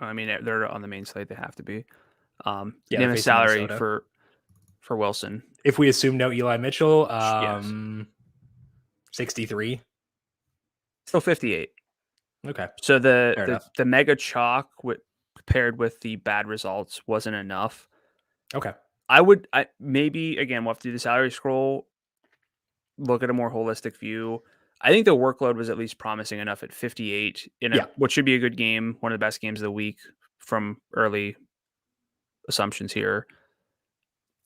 I mean, they're on the main slate. They have to be. Name a salary for Wilson. If we assume no Eli Mitchell, Yes. 63. Still 58. Okay. So the mega chalk paired with the bad results wasn't enough. Okay. Maybe again, we'll have to do the salary scroll, look at a more holistic view. I think the workload was at least promising enough at 58 in what should be a good game, one of the best games of the week from early assumptions here.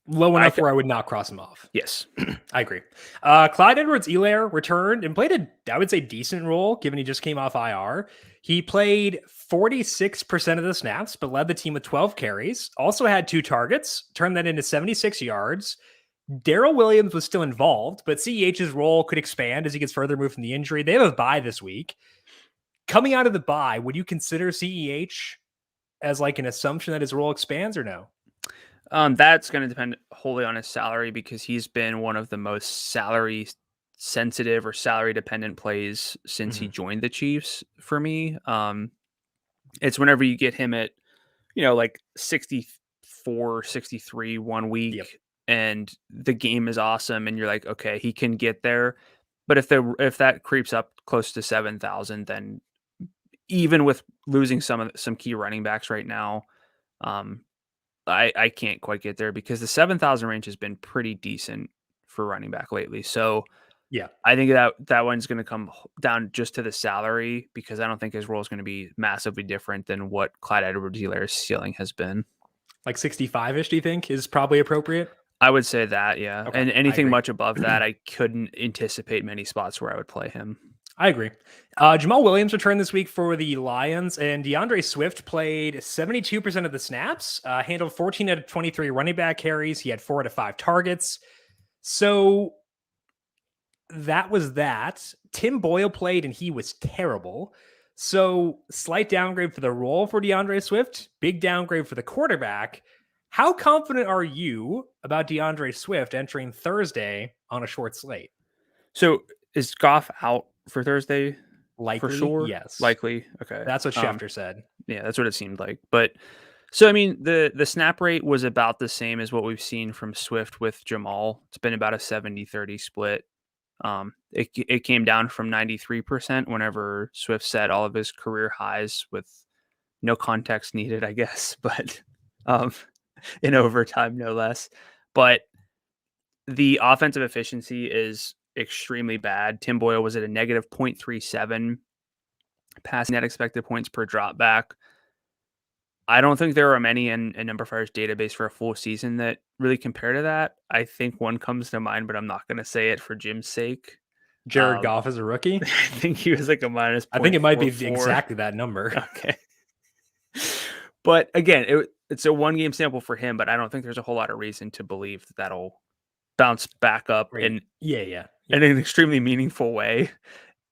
Low enough where I would not cross him off. Yes. I agree. Clyde Edwards Ekeler returned and played I would say, decent role, given he just came off IR. He played 46% of the snaps, but led the team with 12 carries. Also had 2 targets, turned that into 76 yards. Darrell Williams was still involved, but CEH's role could expand as he gets further removed from the injury. They have a bye this week. Coming out of the bye, would you consider CEH as like an assumption that his role expands or no? That's going to depend wholly on his salary, because he's been one of the most salary sensitive or salary dependent plays since he joined the Chiefs for me. It's whenever you get him at, like 64, 63 1 week and the game is awesome and you're like, okay, he can get there. But if that creeps up close to 7,000, then even with losing some key running backs right now, I can't quite get there, because the 7,000 range has been pretty decent for running back lately. So yeah, I think that one's going to come down just to the salary, because I don't think his role is going to be massively different than what Clyde Edwards-Helaire's ceiling has been. Like 65-ish, do you think is probably appropriate? I would say that, yeah. Okay, and anything much above that, I couldn't anticipate many spots where I would play him. I agree. Jamal Williams returned this week for the Lions, and DeAndre Swift played 72% of the snaps, handled 14 out of 23 running back carries. He had 4 out of 5 targets. So that was that. Tim Boyle played, and he was terrible. So slight downgrade for the role for DeAndre Swift, big downgrade for the quarterback. How confident are you about DeAndre Swift entering Thursday on a short slate? So is Goff out for Thursday? Likely, for sure. Yes. Likely. Okay. That's what Schefter said. Yeah, that's what it seemed like. But so, I mean, the snap rate was about the same as what we've seen from Swift with Jamal. It's been about a 70-30 split. It came down from 93% whenever Swift set all of his career highs, with no context needed, I guess, but in overtime, no less. But the offensive efficiency is extremely bad. Tim Boyle was at a negative 0.37 passing net expected points per drop back. I don't think there are many in numberFire's database for a full season that really compare to that. I think one comes to mind, but I'm not going to say it for Jim's sake. Jared Goff is a rookie? I think he was like a minus. I think it might be exactly that number. Okay. But again, it's a 1-game sample for him, but I don't think there's a whole lot of reason to believe that that'll bounce back up in an extremely meaningful way.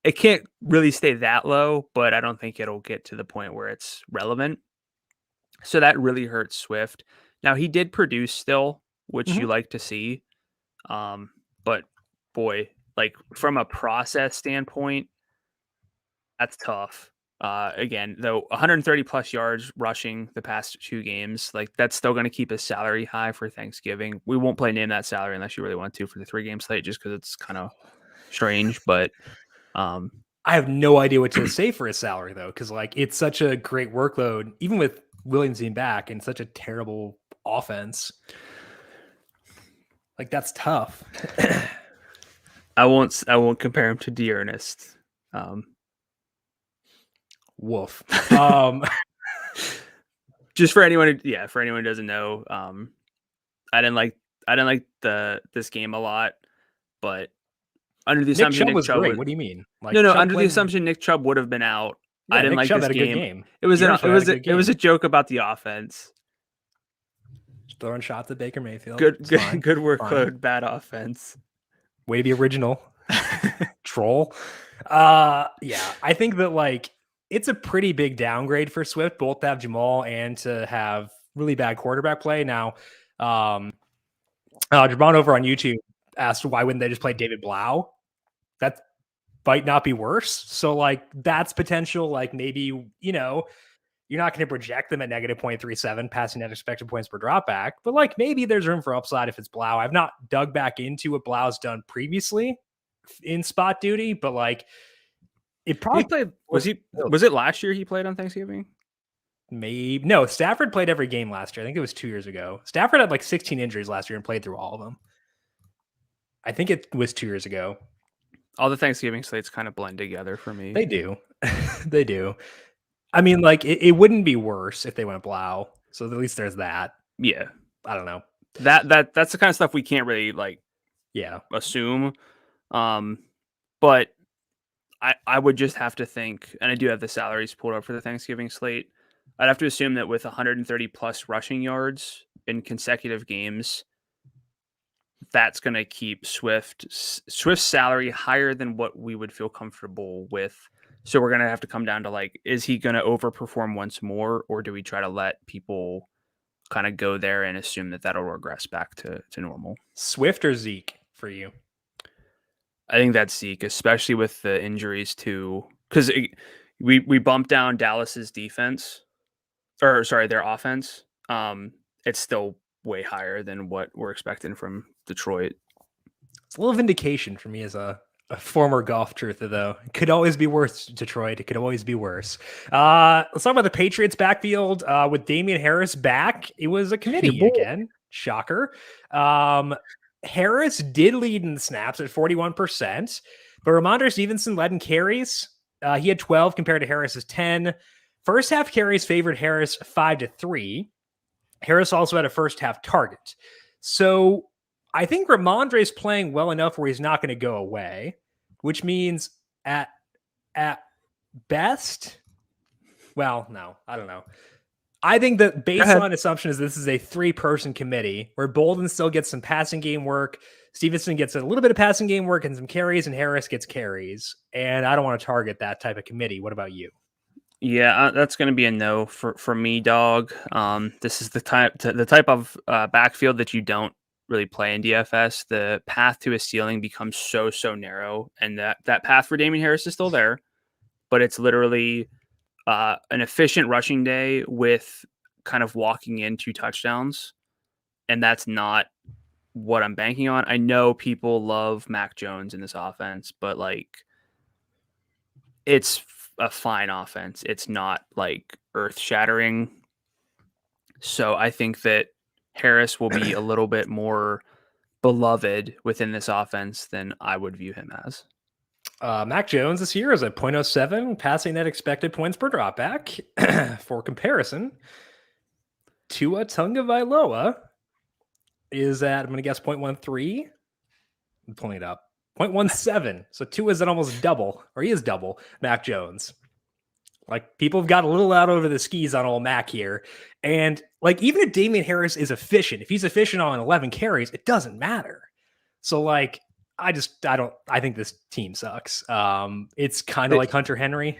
It can't really stay that low, but I don't think it'll get to the point where it's relevant. So that really hurts Swift. Now, he did produce still, which you like to see. But boy, like from a process standpoint, that's tough. Again, though, 130 plus yards rushing the past 2 games, like that's still going to keep his salary high for Thanksgiving. We won't play name that salary unless you really want to for the 3-game slate, just because it's kind of strange. But I have no idea what to say for his salary though, because like it's such a great workload, even with Williams being back, and such a terrible offense. Like that's tough. I won't compare him to D'Ernest. Woof. Just for anyone who doesn't know, I didn't like this game a lot, but under the assumption Nick Chubb was great. What do you mean? Like, no, under the assumption Nick Chubb would have been out. Yeah, I didn't like this game. It was a joke about the offense. Just throwing shots at Baker Mayfield. Good workload, bad offense. Way to be original. Troll. Yeah, I think that like it's a pretty big downgrade for Swift, both to have Jamal and to have really bad quarterback play. Now, Javon over on YouTube asked why wouldn't they just play David Blau? That might not be worse. So like that's potential, like maybe, You're not going to project them at negative 0.37 passing net expected points per dropback, but like maybe there's room for upside if it's Blau. I've not dug back into what Blau's done previously in spot duty, but like it probably he played. Was it last year he played on Thanksgiving? Maybe no. Stafford played every game last year. I think it was 2 years ago. Stafford had like 16 injuries last year and played through all of them. I think it was 2 years ago. All the Thanksgiving slates kind of blend together for me. They do. They do. I mean, like it wouldn't be worse if they went Blau. So at least there's that. Yeah. I don't know. That's the kind of stuff we can't really assume. But I would just have to think, and I do have the salaries pulled up for the Thanksgiving slate. I'd have to assume that with 130 plus rushing yards in consecutive games, that's going to keep Swift's salary higher than what we would feel comfortable with. So we're going to have to come down to like, is he going to overperform once more, or do we try to let people kind of go there and assume that that'll regress back to normal? Swift or Zeke for you? I think that's Zeke, especially with the injuries too, because we bumped down Dallas's defense, or sorry, their offense. It's still way higher than what we're expecting from Detroit. It's a little vindication for me as a former golf truther, though. It could always be worse, Detroit. It could always be worse. Let's talk about the Patriots backfield with Damian Harris back. It was a committee again. Shocker. Harris did lead in the snaps at 41%, but Ramondre Stevenson led in carries. He had 12 compared to Harris's 10. First half carries favored Harris 5-3. Harris also had a first half target. So I think Ramondre is playing well enough where he's not going to go away, which means at best, well, no, I don't know. I think the baseline assumption is this is a 3-person committee where Bolden still gets some passing game work. Stevenson gets a little bit of passing game work and some carries, and Harris gets carries. And I don't want to target that type of committee. What about you? Yeah, that's going to be a no for me, dog. This is the type of backfield that you don't really play in DFS. The path to a ceiling becomes so narrow, and that path for Damian Harris is still there, but it's literally an efficient rushing day with kind of walking in 2 touchdowns, and that's not what I'm banking on. I know people love Mac Jones in this offense, but like it's a fine offense. It's not like earth-shattering. So I think that Harris will be a little bit more beloved within this offense than I would view him as. Mac Jones this year is at 0.07 passing net expected points per dropback. For comparison, Tua Tagovailoa is at, I'm going to guess 0.13. I'm pulling it up. 0.17. So Tua is at almost double, or he is double Mac Jones. Like, people have got a little out over the skis on old Mac here. And like, even if Damian Harris is efficient, if he's efficient on 11 carries, it doesn't matter. So like, I think this team sucks. It's kind of like Hunter Henry,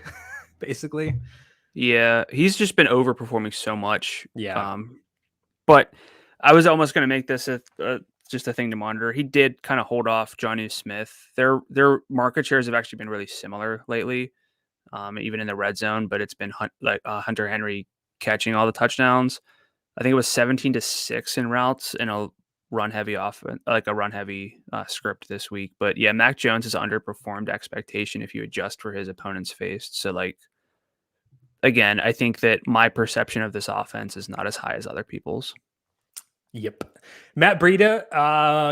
basically. Yeah, he's just been overperforming so much. Yeah. But I was almost going to make this just a thing to monitor. He did kind of hold off Jonnu Smith. Their market shares have actually been really similar lately, even in the red zone. But it's been Hunter Henry catching all the touchdowns. I think it was 17-6 in routes in a run-heavy script this week. But yeah, Mac Jones has underperformed expectation if you adjust for his opponents faced. So like, again, I think that my perception of this offense is not as high as other people's. Yep. Matt Breida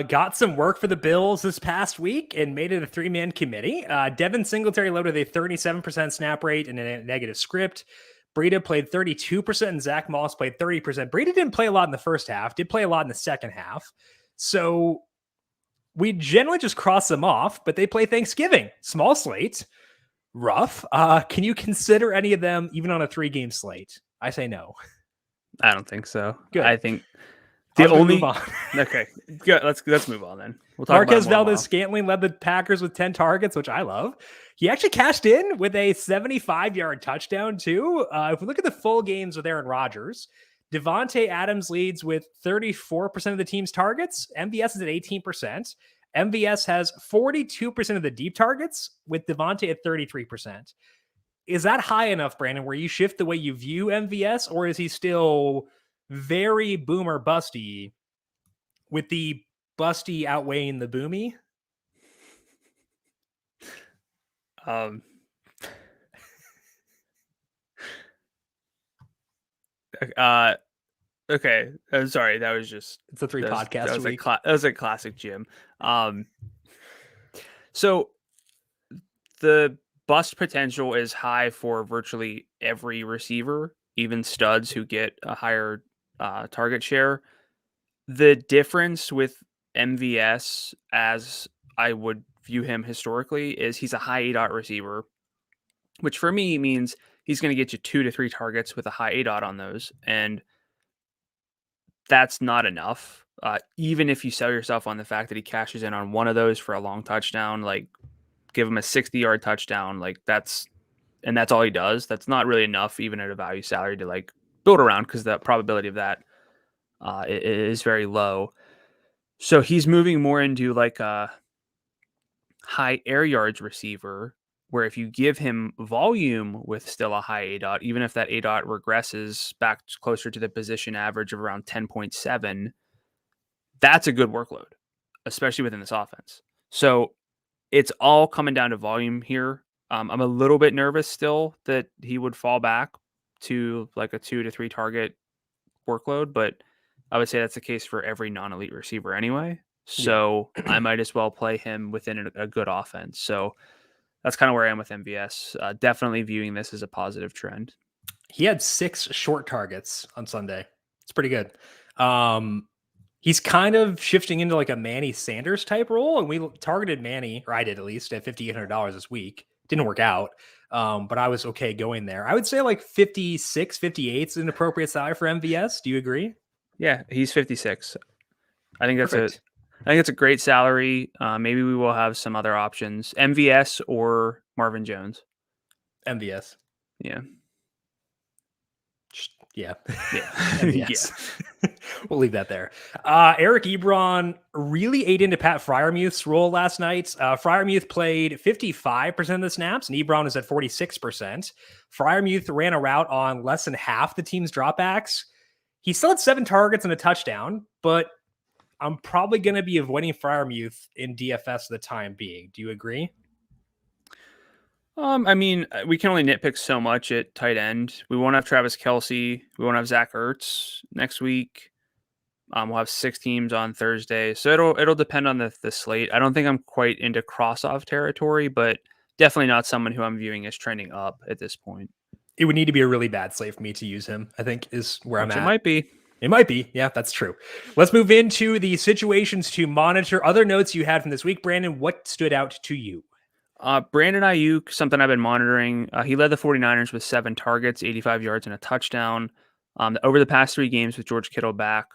got some work for the Bills this past week and made it a 3-man committee. Devin Singletary led with a 37% snap rate and a negative script. Breida played 32% and Zach Moss played 30%. Breida didn't play a lot in the first half, did play a lot in the second half. So we generally just cross them off, but they play Thanksgiving. Small slate. Rough. Can you consider any of them even on a 3-game slate? I say no. I don't think so. Good. I think the only move on. Okay, good. Let's move on then. We'll talk Marquez about Valdez-Scantling led the Packers with 10 targets, which I love. He actually cashed in with a 75-yard touchdown too. If we look at the full games with Aaron Rodgers, Devontae Adams leads with 34% of the team's targets. MVS is at 18%. MVS has 42% of the deep targets, with Devontae at 33%. is that high enough, Brandon, where you shift the way you view MVS, or is he still very boomer busty with the busty outweighing the boomy? Okay. I'm sorry. That was just, it's a 3 podcast week. That was a classic Jim. So the bust potential is high for virtually every receiver, even studs who get a higher target share. The difference with MVS, as I would view him historically, is he's a high ADOT receiver, which for me means he's going to get you 2 to 3 targets with a high ADOT on those. And that's not enough. Even if you sell yourself on the fact that he cashes in on one of those for a long touchdown, like give him a 60-yard touchdown, like that's all he does. That's not really enough, even at a value salary, to like build around, because the probability of that is very low. So he's moving more into like a high air yards receiver, where if you give him volume with still a high ADOT, even if that ADOT regresses back closer to the position average of around 10.7, that's a good workload, especially within this offense. So it's all coming down to volume here. I'm a little bit nervous still that he would fall back to like a 2 to 3 target workload, but I would say that's the case for every non-elite receiver anyway. So I might as well play him within a good offense. So that's kind of where I am with MVS. Definitely viewing this as a positive trend. He had 6 short targets on Sunday. It's pretty good. He's kind of shifting into like a Manny Sanders type role, and we targeted Manny, or I did at least, at $5,800 this week. Didn't work out, but I was okay going there. I would say like 56, 58 is an appropriate salary for MVS. Do you agree? Yeah, he's 56. I think that's a great salary. Maybe we will have some other options: MVS or Marvin Jones. MVS. Yeah. Yeah. MVS. Yeah. We'll leave that there. Eric Ebron really ate into Pat Freiermuth's role last night. Freiermuth played 55% of the snaps, and Ebron is at 46%. Freiermuth ran a route on less than half the team's dropbacks. He still had 7 targets and a touchdown, but I'm probably going to be avoiding Freiermuth in DFS for the time being. Do you agree? I mean, we can only nitpick so much at tight end. We won't have Travis Kelce. We won't have Zach Ertz next week. We'll have 6 teams on Thursday, so it'll depend on the slate. I don't think I'm quite into cross-off territory, but definitely not someone who I'm viewing as trending up at this point. It would need to be a really bad slate for me to use him, I think, is where I'm at. It might be. It might be. Yeah, that's true. Let's move into the situations to monitor. Other notes you had from this week, Brandon, what stood out to you? Brandon Ayuk, something I've been monitoring. He led the 49ers with 7 targets, 85 yards, and a touchdown. Over the past 3 games with George Kittle back,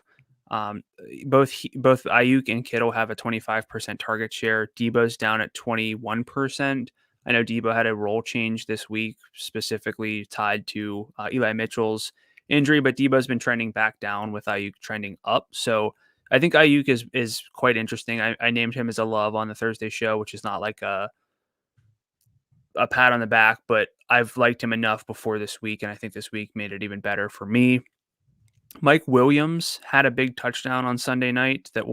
both Ayuk and Kittle have a 25% target share. Debo's down at 21%. I know Debo had a role change this week, specifically tied to Eli Mitchell's injury, but Debo's been trending back down with Ayuk trending up. So I think Ayuk is quite interesting. I named him as a love on the Thursday show, which is not like a pat on the back, but I've liked him enough before this week, and I think this week made it even better for me. Mike Williams had a big touchdown on Sunday night that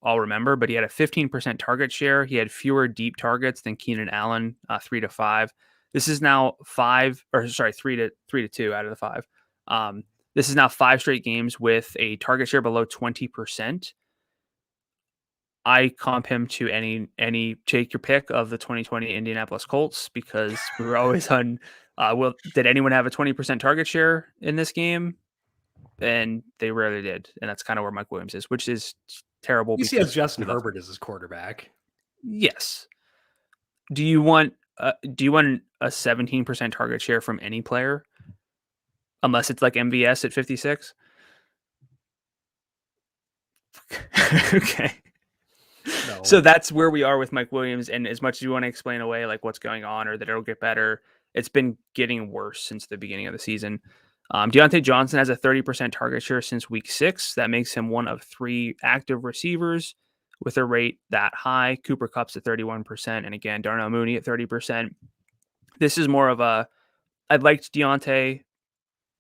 I'll remember, but he had a 15% target share. He had fewer deep targets than Keenan Allen, 3 to 5. This is now 3 to 2 out of the 5. This is now 5 straight games with a target share below 20%. I comp him to any take your pick of the 2020 Indianapolis Colts, because we were always on. Did anyone have a 20% target share in this game? And they rarely did, and that's kind of where Mike Williams is, which is terrible. You see, as Justin Herbert as his quarterback. Yes. Do you want a 17% target share from any player, unless it's like MVS at 56? Okay. No. So that's where we are with Mike Williams. And as much as you want to explain away like what's going on or that it'll get better, it's been getting worse since the beginning of the season. Deontay Johnson has a 30% target share since week 6. That makes him one of 3 active receivers with a rate that high. Cooper Kupp's at 31%. And again, Darnell Mooney at 30%. This is more of a I liked Deontay,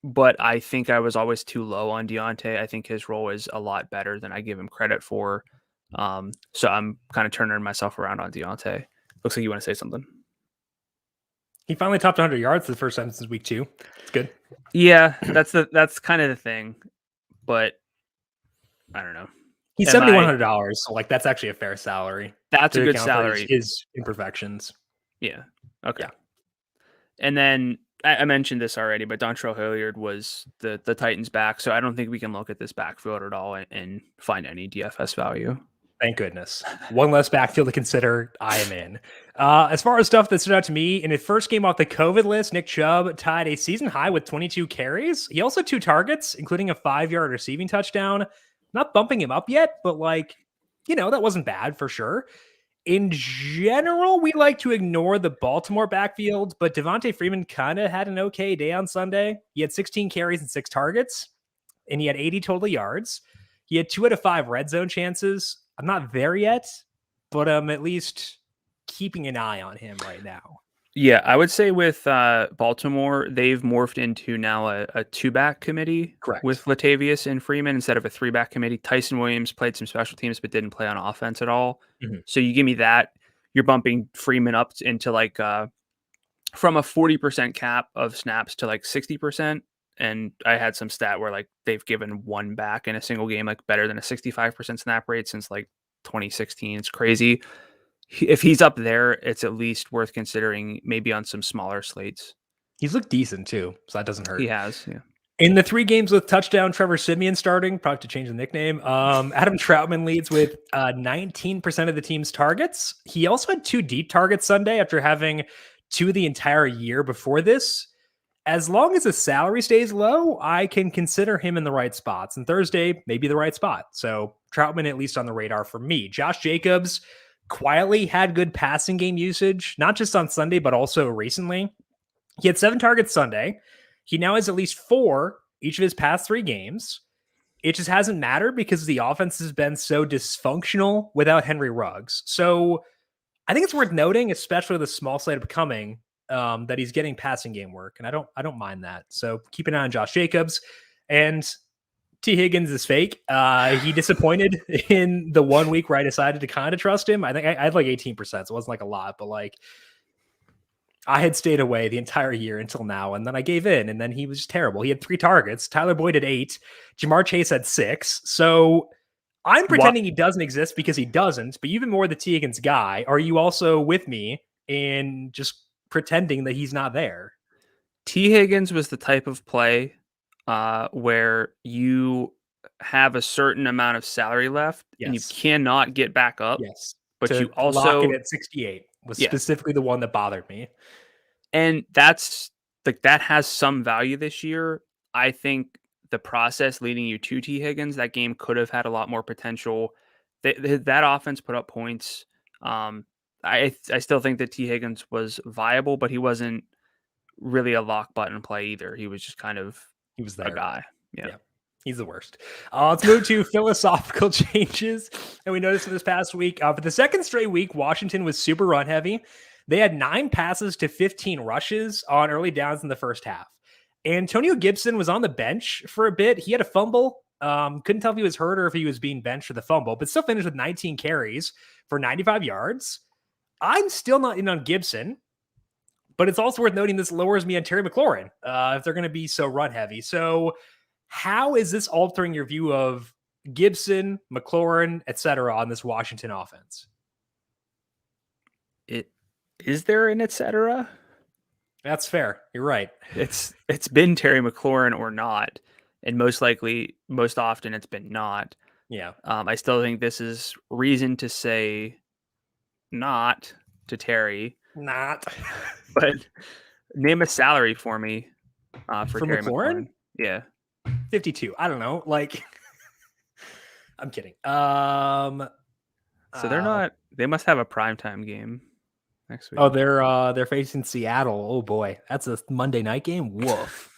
but I think I was always too low on Deontay. I think his role is a lot better than I give him credit for. So I'm kind of turning myself around on Deontay. Looks like you want to say something. He finally topped 100 yards for the first time since week 2. It's good. Yeah, that's kind of the thing, but I don't know. He's $7,100, so like that's actually a fair salary. That's a good salary. His imperfections. Yeah. Okay. Yeah. And then I mentioned this already, but Dontrell Hilliard was the Titans back, so I don't think we can look at this backfield at all and find any DFS value. Thank goodness. One less backfield to consider. I am in. As far as stuff that stood out to me, in his first game off the COVID list, Nick Chubb tied a season high with 22 carries. He also had 2 targets, including a 5-yard receiving touchdown. Not bumping him up yet, but like, that wasn't bad for sure. In general, we like to ignore the Baltimore backfield, but Devontae Freeman kind of had an okay day on Sunday. He had 16 carries and 6 targets, and he had 80 total yards. He had 2 out of 5 red zone chances. I'm not there yet, but I'm at least keeping an eye on him right now. Yeah, I would say with Baltimore, they've morphed into now a 2-back committee. Correct. With Latavius and Freeman instead of a 3-back committee. Tyson Williams played some special teams but didn't play on offense at all. Mm-hmm. So you give me that, you're bumping Freeman up into like from a 40% cap of snaps to like 60%. And I had some stat where like they've given 1 back in a single game like better than a 65% snap rate since like 2016. It's crazy. If he's up there, it's at least worth considering maybe on some smaller slates. He's looked decent too, so that doesn't hurt. He has, yeah. In the 3 games with touchdown, Trevor Siemian starting, probably to change the nickname. Adam Troutman leads with 19% of the team's targets. He also had 2 deep targets Sunday after having 2 the entire year before this. As long as the salary stays low, I can consider him in the right spots. And Thursday, maybe the right spot. So Troutman at least on the radar for me. Josh Jacobs quietly had good passing game usage, not just on Sunday, but also recently. He had 7 targets Sunday. He now has at least 4 each of his past 3 games. It just hasn't mattered because the offense has been so dysfunctional without Henry Ruggs. So I think it's worth noting, especially with a small slate upcoming, that he's getting passing game work, and I don't mind that. So keep an eye on Josh Jacobs. And T. Higgins is fake. He disappointed in the 1 week where I decided to kind of trust him. I think I had like 18%, so it wasn't like a lot, but like I had stayed away the entire year until now, and then I gave in, and then he was just terrible. He had 3 targets. Tyler Boyd had 8. Jamar Chase had 6. So I'm pretending he doesn't exist because he doesn't, but you've been more the T. Higgins guy. Are you also with me in just pretending that he's not there? T. Higgins was the type of play where you have a certain amount of salary left and you cannot get back up. Yes. But you also lock it at 68 was specifically the one that bothered me. And that's like, that has some value this year. I think the process leading you to T. Higgins, that game could have had a lot more potential. That offense put up points. I still think that T. Higgins was viable, but he wasn't really a lock button play either. He was just kind of a guy. Yeah. He's the worst. Let's move to philosophical changes. And we noticed this past week, for the second straight week, Washington was super run heavy. They had 9 passes to 15 rushes on early downs in the first half. Antonio Gibson was on the bench for a bit. He had a fumble. Couldn't tell if he was hurt or if he was being benched for the fumble, but still finished with 19 carries for 95 yards. I'm still not in on Gibson, but it's also worth noting this lowers me on Terry McLaurin if they're going to be so run heavy. So how is this altering your view of Gibson, McLaurin, etc. on this Washington offense? Is there an etc.? That's fair. You're right. It's been Terry McLaurin or not, and most often it's been not. Yeah. I still think this is reason to say not to Terry. Not. But name a salary for me for Terry McLaurin. Yeah. 52. I don't know. Like, I'm kidding. So they're not. They must have a primetime game next week. Oh, they're facing Seattle. Oh boy, that's a Monday night game. Woof.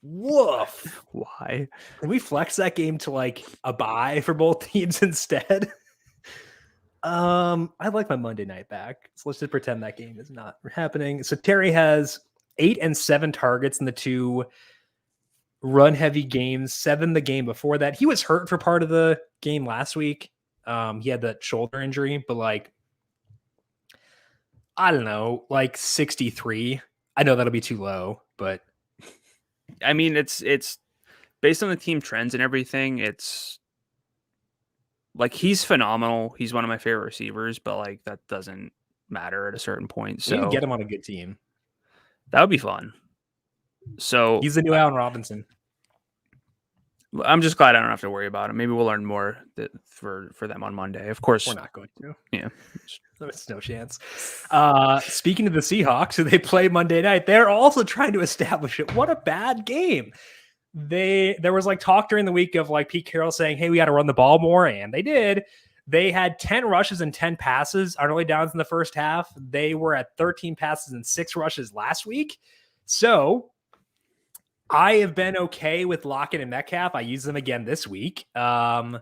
Woof. Why? Can we flex that game to like a bye for both teams instead? I'd like my Monday night back. So let's just pretend that game is not happening. So Terry has 8 and 7 targets in the 2 run heavy games, 7 the game before that. He was hurt for part of the game last week. He had that shoulder injury, but like, I don't know, like 63. I know that'll be too low, but I mean, it's based on the team trends and everything. It's like, he's phenomenal. He's one of my favorite receivers, but like, that doesn't matter at a certain point. So you can get him on a good team. That would be fun. So he's the new Allen Robinson. I'm just glad I don't have to worry about it. Maybe we'll learn more for them on Monday. Of course, we're not going to. Yeah, there's no chance. Speaking of the Seahawks, who they play Monday night, they're also trying to establish it. What a bad game! There was like talk during the week of like Pete Carroll saying, "Hey, we got to run the ball more," and they did. They had 10 rushes and 10 passes on early downs in the first half. They were at 13 passes and 6 rushes last week. So I have been okay with Lockett and Metcalf. I use them again this week. I'm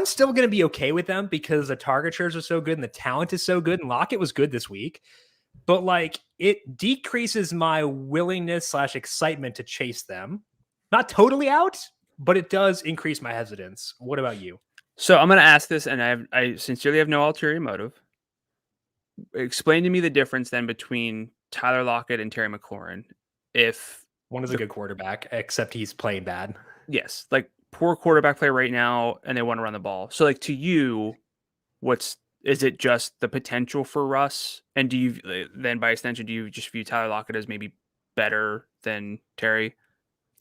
still going to be okay with them because the target shares are so good and the talent is so good. And Lockett was good this week. But like, it decreases my willingness / excitement to chase them. Not totally out, but it does increase my hesitance. What about you? So I'm going to ask this, and I sincerely have no ulterior motive. Explain to me the difference then between Tyler Lockett and Terry McLaurin. If one is a good quarterback, except he's playing bad. Yes, like poor quarterback play right now, and they want to run the ball. So like, to you, is it just the potential for Russ? And do you then, by extension, do you just view Tyler Lockett as maybe better than Terry?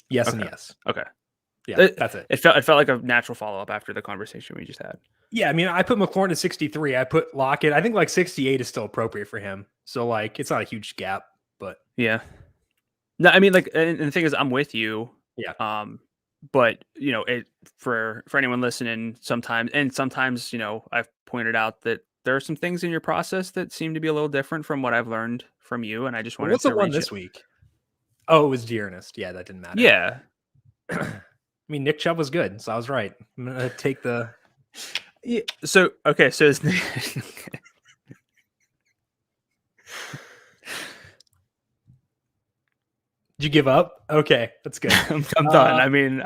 Yes, okay. And yes. Okay. Yeah, that's it. It felt like a natural follow-up after the conversation we just had. Yeah, I mean, I put McLaurin at 63. I put Lockett. I think like 68 is still appropriate for him. So like, it's not a huge gap, but yeah. No, I mean, like, and the thing is, I'm with you. Yeah. But you know, for anyone listening, sometimes, you know, I've pointed out that there are some things in your process that seem to be a little different from what I've learned from you, and I just wanted what's to the one this week? Oh, it was Dearness. Yeah, that didn't matter. Yeah. I mean, Nick Chubb was good, so I was right. I'm gonna take the. Yeah. So okay, so it's... Did you give up? Okay, that's good. I'm done. I mean,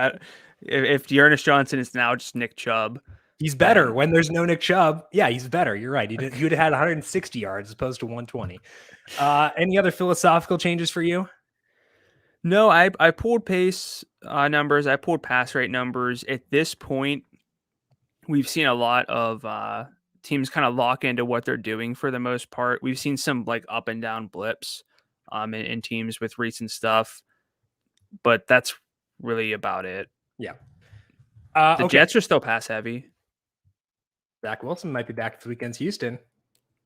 if Dearness Johnson is now just Nick Chubb, he's better when there's no Nick Chubb. Yeah, he's better. You're right. He would have had 160 yards as opposed to 120. Any other philosophical changes for you? No, I pulled pace numbers. I pulled pass rate numbers. At this point, we've seen a lot of teams kind of lock into what they're doing for the most part. We've seen some like up and down blips in teams with recent stuff, but that's really about it. Yeah. The Jets are still pass heavy. Zach Wilson might be back this weekend's Houston.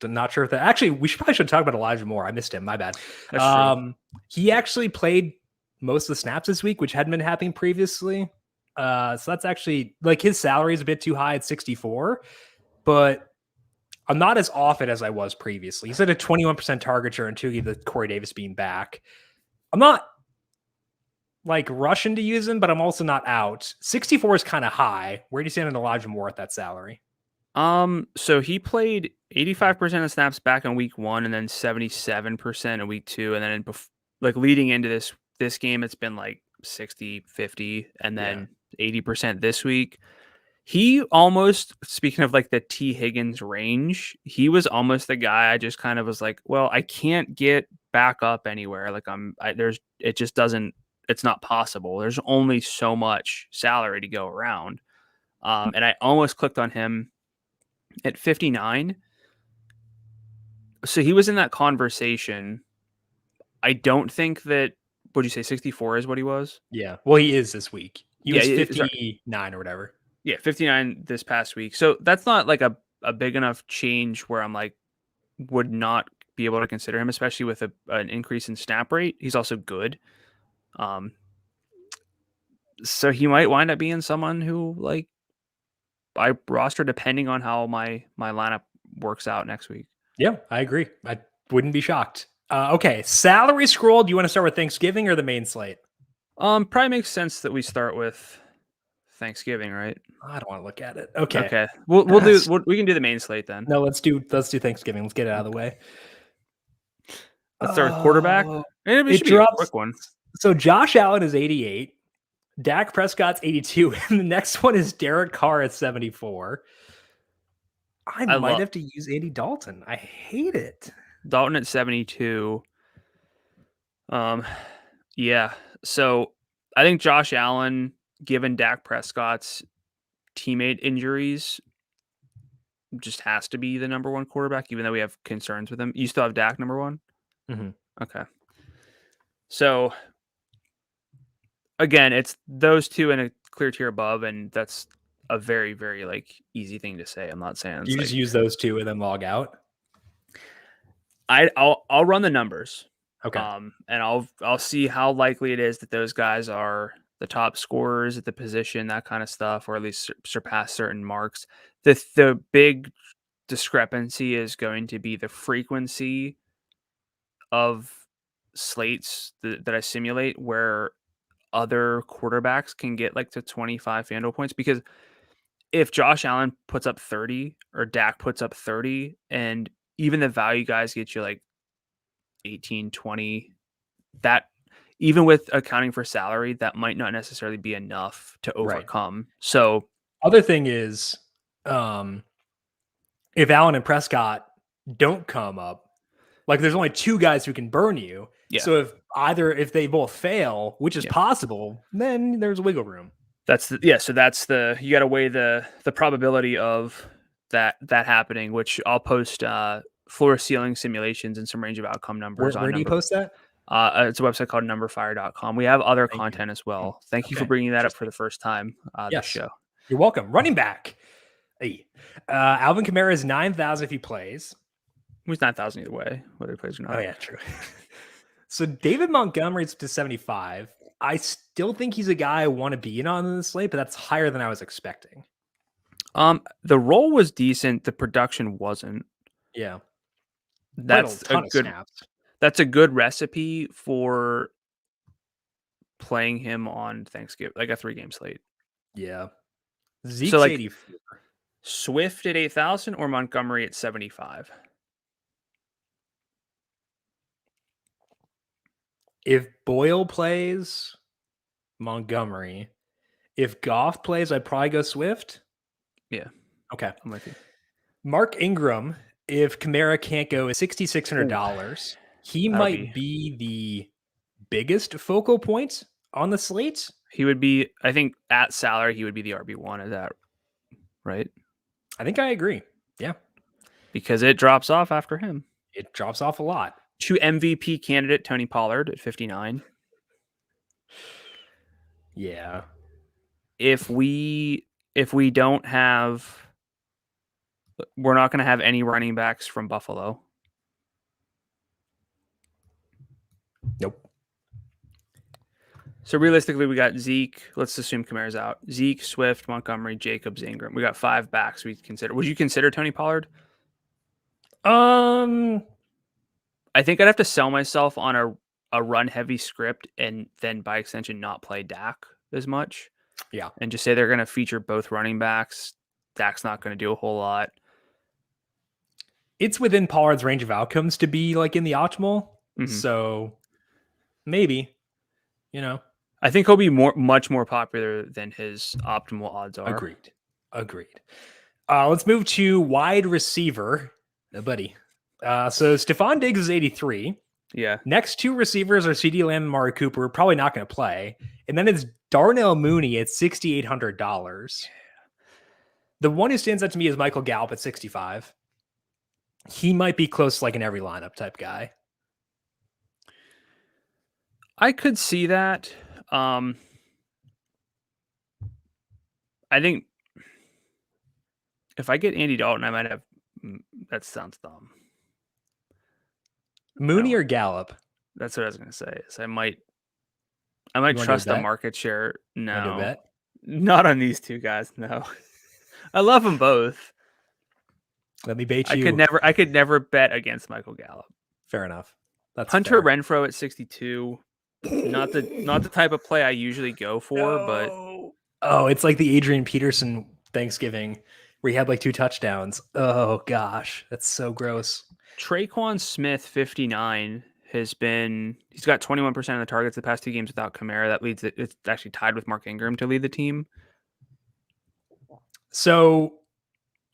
Not sure if that actually, we probably should talk about Elijah Moore. I missed him. My bad. That's true. He actually played most of the snaps this week, which hadn't been happening previously. So that's actually like, his salary is a bit too high at 64, but I'm not as off it as I was previously. He's at a 21% target share until the Corey Davis being back. I'm not like rushing to use him, but I'm also not out. 64 is kind of high. Where do you stand on Elijah Moore at that salary? So he played 85% of snaps back in week 1 and then 77% in week 2. And then like leading into this game, it's been like 60, 50, and then 80% this week. He almost, speaking of like the T Higgins range, he was almost the guy I just kind of was like, well, I can't get back up anywhere. Like it's not possible. There's only so much salary to go around. And I almost clicked on him at 59. So he was in that conversation. I don't think that, what'd you say, 64 is what he was? Yeah. Well, he is this week. He was 59 or whatever. Yeah, 59 this past week. So that's not like a big enough change where I'm like, would not be able to consider him, especially with an increase in snap rate. He's also good. So he might wind up being someone who like I roster depending on how my lineup works out next week. Yeah, I agree. I wouldn't be shocked. Okay, salary scroll. Do you want to start with Thanksgiving or the main slate? Probably makes sense that we start with Thanksgiving, right? I don't want to look at it. Okay. Okay. We can do the main slate then. No, let's do Thanksgiving. Let's get it out of the way. That's our quarterback. It should be drops. a quick one. So Josh Allen is 88. Dak Prescott's 82. And the next one is Derek Carr at 74. I might have to use Andy Dalton. I hate it. Dalton at 72. Yeah. So I think Josh Allen, given Dak Prescott's teammate injuries, just has to be the number one quarterback, even though we have concerns with him. You still have Dak number one? Mm-hmm. Okay. So again, it's those two in a clear tier above, and that's a very, very easy thing to say. I'm not saying you just use those two and then log out. I'll run the numbers. Okay. And I'll see how likely it is that those guys are the top scorers at the position, that kind of stuff, or at least surpass certain marks. The big discrepancy is going to be the frequency of slates that I simulate where other quarterbacks can get to 25 FanDuel points. Because if Josh Allen puts up 30 or Dak puts up 30, and even the value guys get you 18, 20, that even with accounting for salary, that might not necessarily be enough to overcome. Right. So other thing is, if Allen and Prescott don't come up, there's only two guys who can burn you. Yeah. So if they both fail, which is possible, then there's wiggle room. So that's you got to weigh the probability of that happening, which I'll post floor ceiling simulations and some range of outcome numbers. Where do you post that? It's a website called numberFire.com. We have other content as well. Thank you for bringing that up for the first time. This show. You're welcome. Running back. Hey, Alvin Kamara is 9,000 if he plays. He's 9,000 either way, whether he plays or not. Oh yeah, true. So David Montgomery's to 75. I still think he's a guy I want to be in on the slate, but that's higher than I was expecting. The role was decent. The production wasn't. Yeah. That's a good snaps. That's a good recipe for playing him on Thanksgiving, a 3-game slate. Yeah. Zeke's 84. Swift at 8,000 or Montgomery at 75? If Boyle plays, Montgomery. If Goff plays, I'd probably go Swift. Yeah. Okay. I'm with you. Mark Ingram, if Kamara can't go, is $6,600. He might be the biggest focal point on the slate. He would be, I think, at salary, he would be the RB1. Is that right? I think I agree. Yeah. Because it drops off after him. It drops off a lot. To MVP candidate Tony Pollard at 59. Yeah. If we don't have, we're not going to have any running backs from Buffalo. Nope. So realistically, we got Zeke. Let's assume Kamara's out. Zeke, Swift, Montgomery, Jacobs, Ingram. We got 5 backs we consider. Would you consider Tony Pollard? I think I'd have to sell myself on a run heavy script and then by extension not play Dak as much. Yeah. And just say they're going to feature both running backs. Dak's not going to do a whole lot. It's within Pollard's range of outcomes to be in the optimal. Mm-hmm. So maybe, I think he'll be much more popular than his optimal odds are. Agreed. Let's move to wide receiver, buddy. So Stephon Diggs is 83. Yeah. Next 2 receivers are CeeDee Lamb and Amari Cooper, probably not going to play. And then it's Darnell Mooney at $6,800. The one who stands out to me is Michael Gallup at 65. He might be close to an every lineup type guy. I could see that. I think if I get Andy Dalton, I might have. That sounds dumb. Mooney or Gallup? That's what I was going to say. So I might trust the market share. No, not on these 2 guys. No, I love them both. Let me bait you. I could never bet against Michael Gallup. Fair enough. That's Hunter Renfrow at 62. Not the type of play I usually go for, but it's like the Adrian Peterson Thanksgiving where he had 2 touchdowns. Oh gosh, that's so gross. Traquan Smith 59 he's got 21% of the targets the past 2 games without Kamara. That leads it. It's actually tied with Mark Ingram to lead the team. So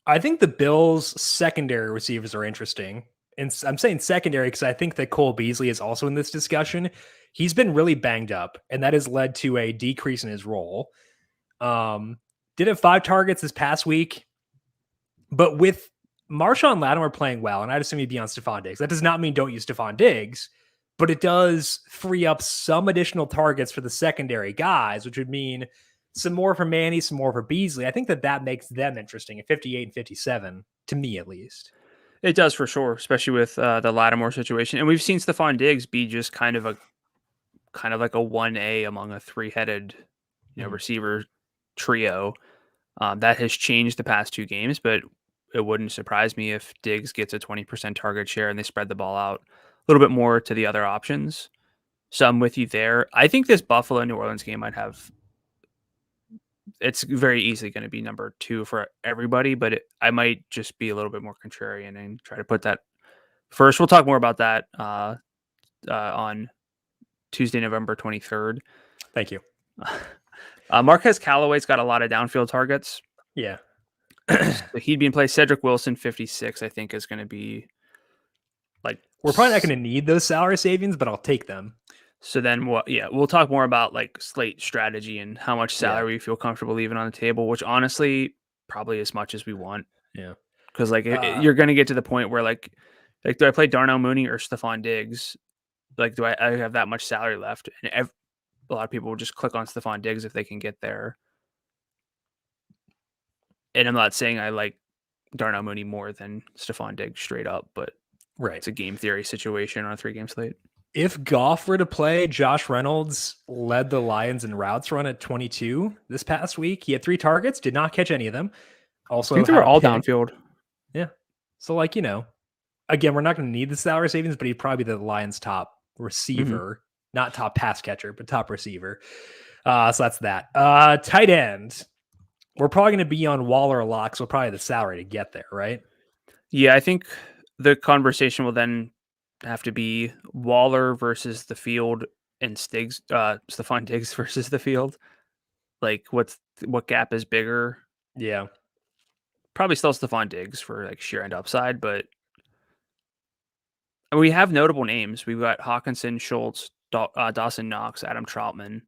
I think the Bills' secondary receivers are interesting. And I'm saying secondary because I think that Cole Beasley is also in this discussion. He's been really banged up, and that has led to a decrease in his role. Did have 5 targets this past week, but with Marshawn Lattimore playing well, and I'd assume he'd be on Stephon Diggs. That does not mean don't use Stephon Diggs, but it does free up some additional targets for the secondary guys, which would mean some more for Manny, some more for Beasley. I think that makes them interesting at 58 and 57, to me at least. It does for sure, especially with the Lattimore situation. And we've seen Stephon Diggs be just kind of like a 1A among a 3-headed receiver trio. That has changed the past 2 games, but it wouldn't surprise me if Diggs gets a 20% target share and they spread the ball out a little bit more to the other options. So I'm with you there. I think this Buffalo-New Orleans game it's very easily going to be number 2 for everybody, but I might just be a little bit more contrarian and try to put that first. We'll talk more about that on Tuesday, November 23rd. Thank you. Marquez Callaway's got a lot of downfield targets. Yeah. So he'd be in play. Cedric Wilson, 56, I think is going to be like... We're probably not going to need those salary savings, but I'll take them. So then, we'll talk more about like slate strategy and how much salary we feel comfortable leaving on the table, which honestly, probably as much as we want. Yeah. Because like you're going to get to the point where like, do I play Darnell Mooney or Stephon Diggs? Like, do I have that much salary left? And a lot of people will just click on Stephon Diggs if they can get there. And I'm not saying I like Darnell Mooney more than Stephon Diggs straight up, but it's a game theory situation on a 3-game slate. If Goff were to play, Josh Reynolds led the Lions in routes run at 22 this past week. He had 3 targets, did not catch any of them. Also, I think they were all downfield. Yeah. So, like, again, we're not going to need the salary savings, but he'd probably be the Lions' top receiver, not top pass catcher, but top receiver. So that's that. Tight end. We're probably going to be on Waller a lot, so probably the salary to get there, right? Yeah, I think the conversation will then have to be Waller versus the field and Stephon Diggs versus the field. Like, what gap is bigger? Yeah. Probably still Stephon Diggs for like sheer end upside, but we have notable names. We've got Hawkinson, Schultz, Dawson Knox, Adam Troutman.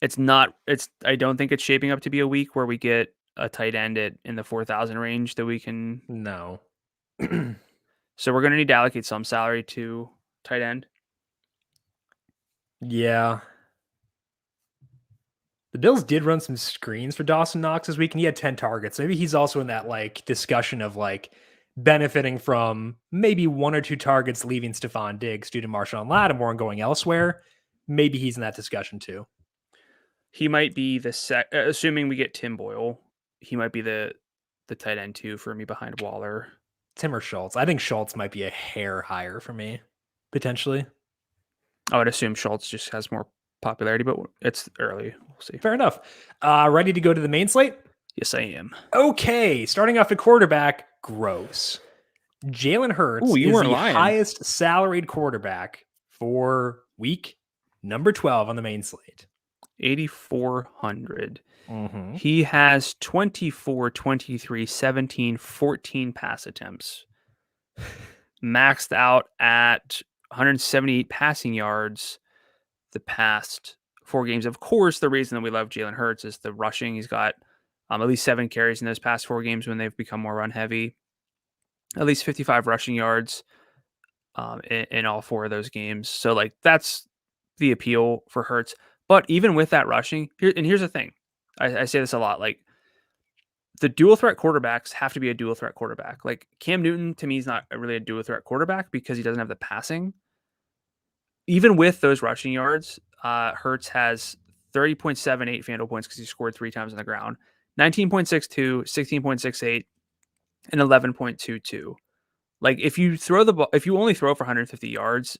I don't think it's shaping up to be a week where we get a tight end in the 4,000 range that we can. No. So we're going to need to allocate some salary to tight end. Yeah. The Bills did run some screens for Dawson Knox this week, and he had 10 targets. Maybe he's also in that like discussion of like benefiting from maybe 1 or 2 targets leaving Stephon Diggs due to Marshawn Lattimore and going elsewhere. Maybe he's in that discussion too. He might be assuming we get Tim Boyle, he might be the tight end 2 for me behind Waller. Tim or Schultz. I think Schultz might be a hair higher for me, potentially. I would assume Schultz just has more popularity, but it's early. We'll see. Fair enough. Ready to go to the main slate? Yes, I am. Okay, starting off at quarterback, gross. Jalen Hurts is the highest salaried quarterback for week number 12 on the main slate. 8,400. He has 24, 23, 17, 14 pass attempts. Maxed out at 178 passing yards the past 4 games. Of course, the reason that we love Jalen Hurts is the rushing. He's got at least 7 carries in those past 4 games when they've become more run heavy. At least 55 rushing yards in all 4 of those games. So like that's the appeal for Hurts. But even with that rushing, here's the thing. I say this a lot. Like, the dual threat quarterbacks have to be a dual threat quarterback. Like, Cam Newton, to me, is not really a dual threat quarterback because he doesn't have the passing. Even with those rushing yards, Hurts has 30.78 FanDuel points because he scored 3 times on the ground, 19.62, 16.68, and 11.22. Like, if you throw the ball, if you only throw for 150 yards,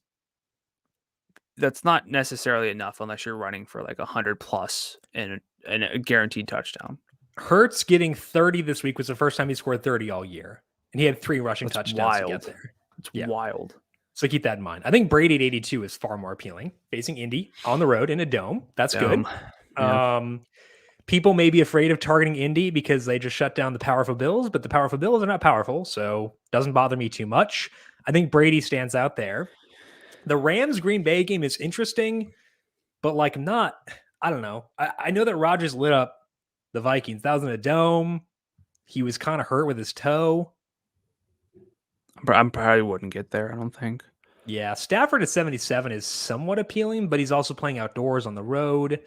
that's not necessarily enough unless you're running for like 100 plus and a guaranteed touchdown. Hurts getting 30 this week was the first time he scored 30 all year. And he had 3 rushing touchdowns to get there. It's wild. So keep that in mind. I think Brady at 82 is far more appealing. Facing Indy on the road in a dome. That's good. Yeah. People may be afraid of targeting Indy because they just shut down the powerful Bills, but the powerful Bills are not powerful, so doesn't bother me too much. I think Brady stands out there. The Rams Green Bay game is interesting, but like not, I don't know. I know that Rodgers lit up the Vikings. That was in a dome. He was kind of hurt with his toe. I probably wouldn't get there, I don't think. Yeah, Stafford at 77 is somewhat appealing, but he's also playing outdoors on the road.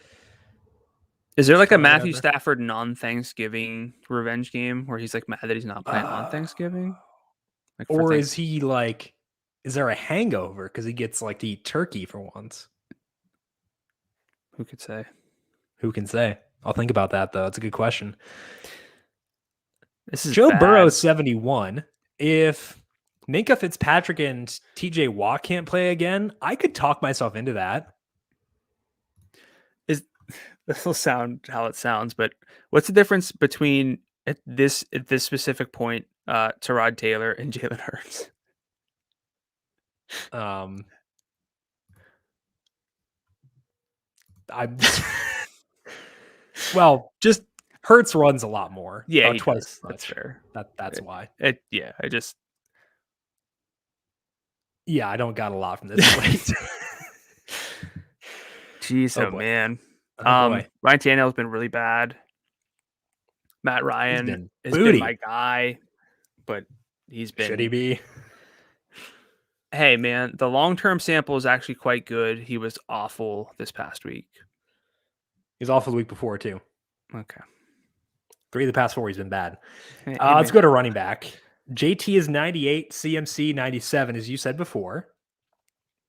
Is there like a Matthew Stafford non-Thanksgiving revenge game where he's like mad that he's not playing on Thanksgiving? Like or is he like, is there a hangover because he gets like to eat turkey for once? Who could say? Who can say? I'll think about that though. It's a good question. This is Joe bad. Burrow 71. If Minka Fitzpatrick and TJ Watt can't play again, I could talk myself into that. This will sound how it sounds, but what's the difference between at this specific point, Tyrod Taylor and Jalen Hurts? Well, just Hurts runs a lot more. Yeah, twice. That's fair. That's why. I don't got a lot from this plate. Jeez, man. Ryan Tannehill's been really bad. Matt Ryan has been my guy, but he's been. Should he be? Hey, man, the long-term sample is actually quite good. He was awful this past week. He was awful the week before, too. Okay. 3 of the past 4, he's been bad. Let's go to running back. JT is 98, CMC 97, as you said before.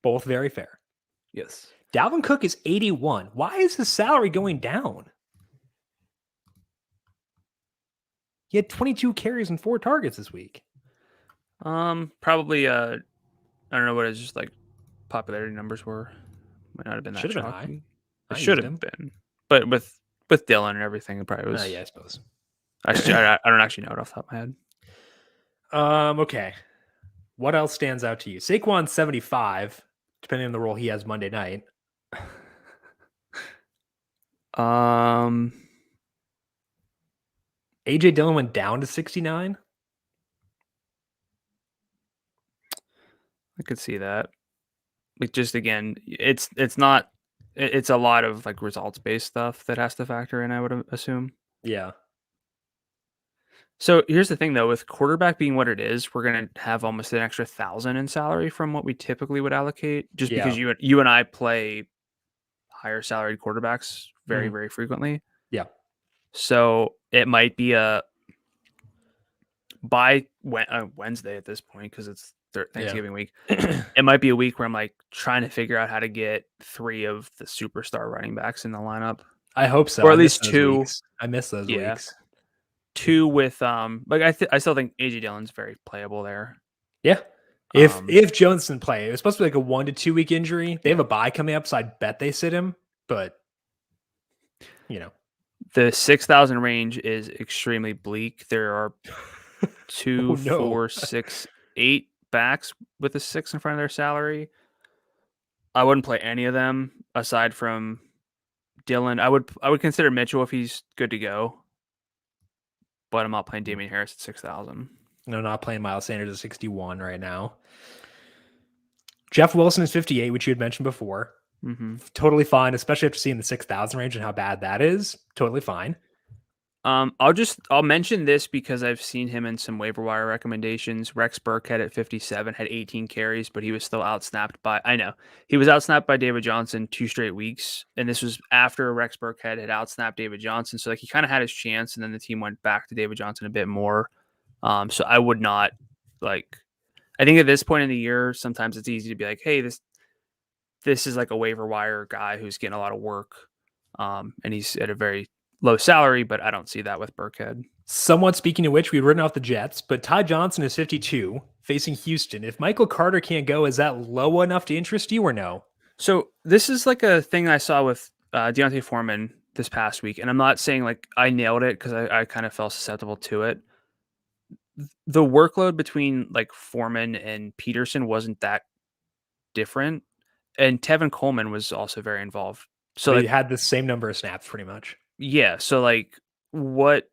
Both very fair. Yes. Dalvin Cook is 81. Why is his salary going down? He had 22 carries and 4 targets this week. Probably I don't know what his just like popularity numbers were. Might not have been that shocking. Been high. It should have been. But with Dylan and everything, it probably was. Yeah, I suppose. I don't actually know it off the top of my head. Okay. What else stands out to you? Saquon 75, depending on the role he has Monday night. AJ Dillon went down to 69. I could see that. Like just again, it's not. It's a lot of like results based stuff that has to factor in. I would assume. Yeah. So here's the thing, though, with quarterback being what it is, we're gonna have almost an extra 1,000 in salary from what we typically would allocate, just because you and I play higher salaried quarterbacks very very frequently. Yeah. So it might be by Wednesday at this point because it's Thanksgiving week. It might be a week where I'm like trying to figure out how to get 3 of the superstar running backs in the lineup. I hope so. Or at least 2. I miss those weeks. 2 with like I still think AJ Dillon's very playable there. Yeah. If Jones can play, it was supposed to be like a 1 to 2 week injury. They have a bye coming up, so I bet they sit him. But the 6,000 range is extremely bleak. There are 2, 4, 6, 8 backs with a 6 in front of their salary. I wouldn't play any of them aside from Dillon. I would consider Mitchell if he's good to go. But I'm not playing Damian Harris at 6,000. No, not playing Miles Sanders at 61 right now. Jeff Wilson is 58, which you had mentioned before. Mm-hmm. Totally fine, especially after seeing the 6,000 range and how bad that is. Totally fine. I'll mention this because I've seen him in some waiver wire recommendations. Rex Burkhead at 57 had 18 carries, but he was still outsnapped by David Johnson 2 straight weeks. And this was after Rex Burkhead had outsnapped David Johnson. So like he kind of had his chance and then the team went back to David Johnson a bit more. So I would not I think at this point in the year, sometimes it's easy to be like, hey, this is like a waiver wire guy who's getting a lot of work. And he's at a very low salary, but I don't see that with Burkhead. Somewhat speaking of which, we've written off the Jets, but Ty Johnson is 52 facing Houston. If Michael Carter can't go, is that low enough to interest you or no? So this is like a thing I saw with Deontay Foreman this past week. And I'm not saying like I nailed it because I kind of felt susceptible to it. The workload between like Foreman and Peterson wasn't that different. And Tevin Coleman was also very involved. So he had the same number of snaps pretty much. Yeah. So like what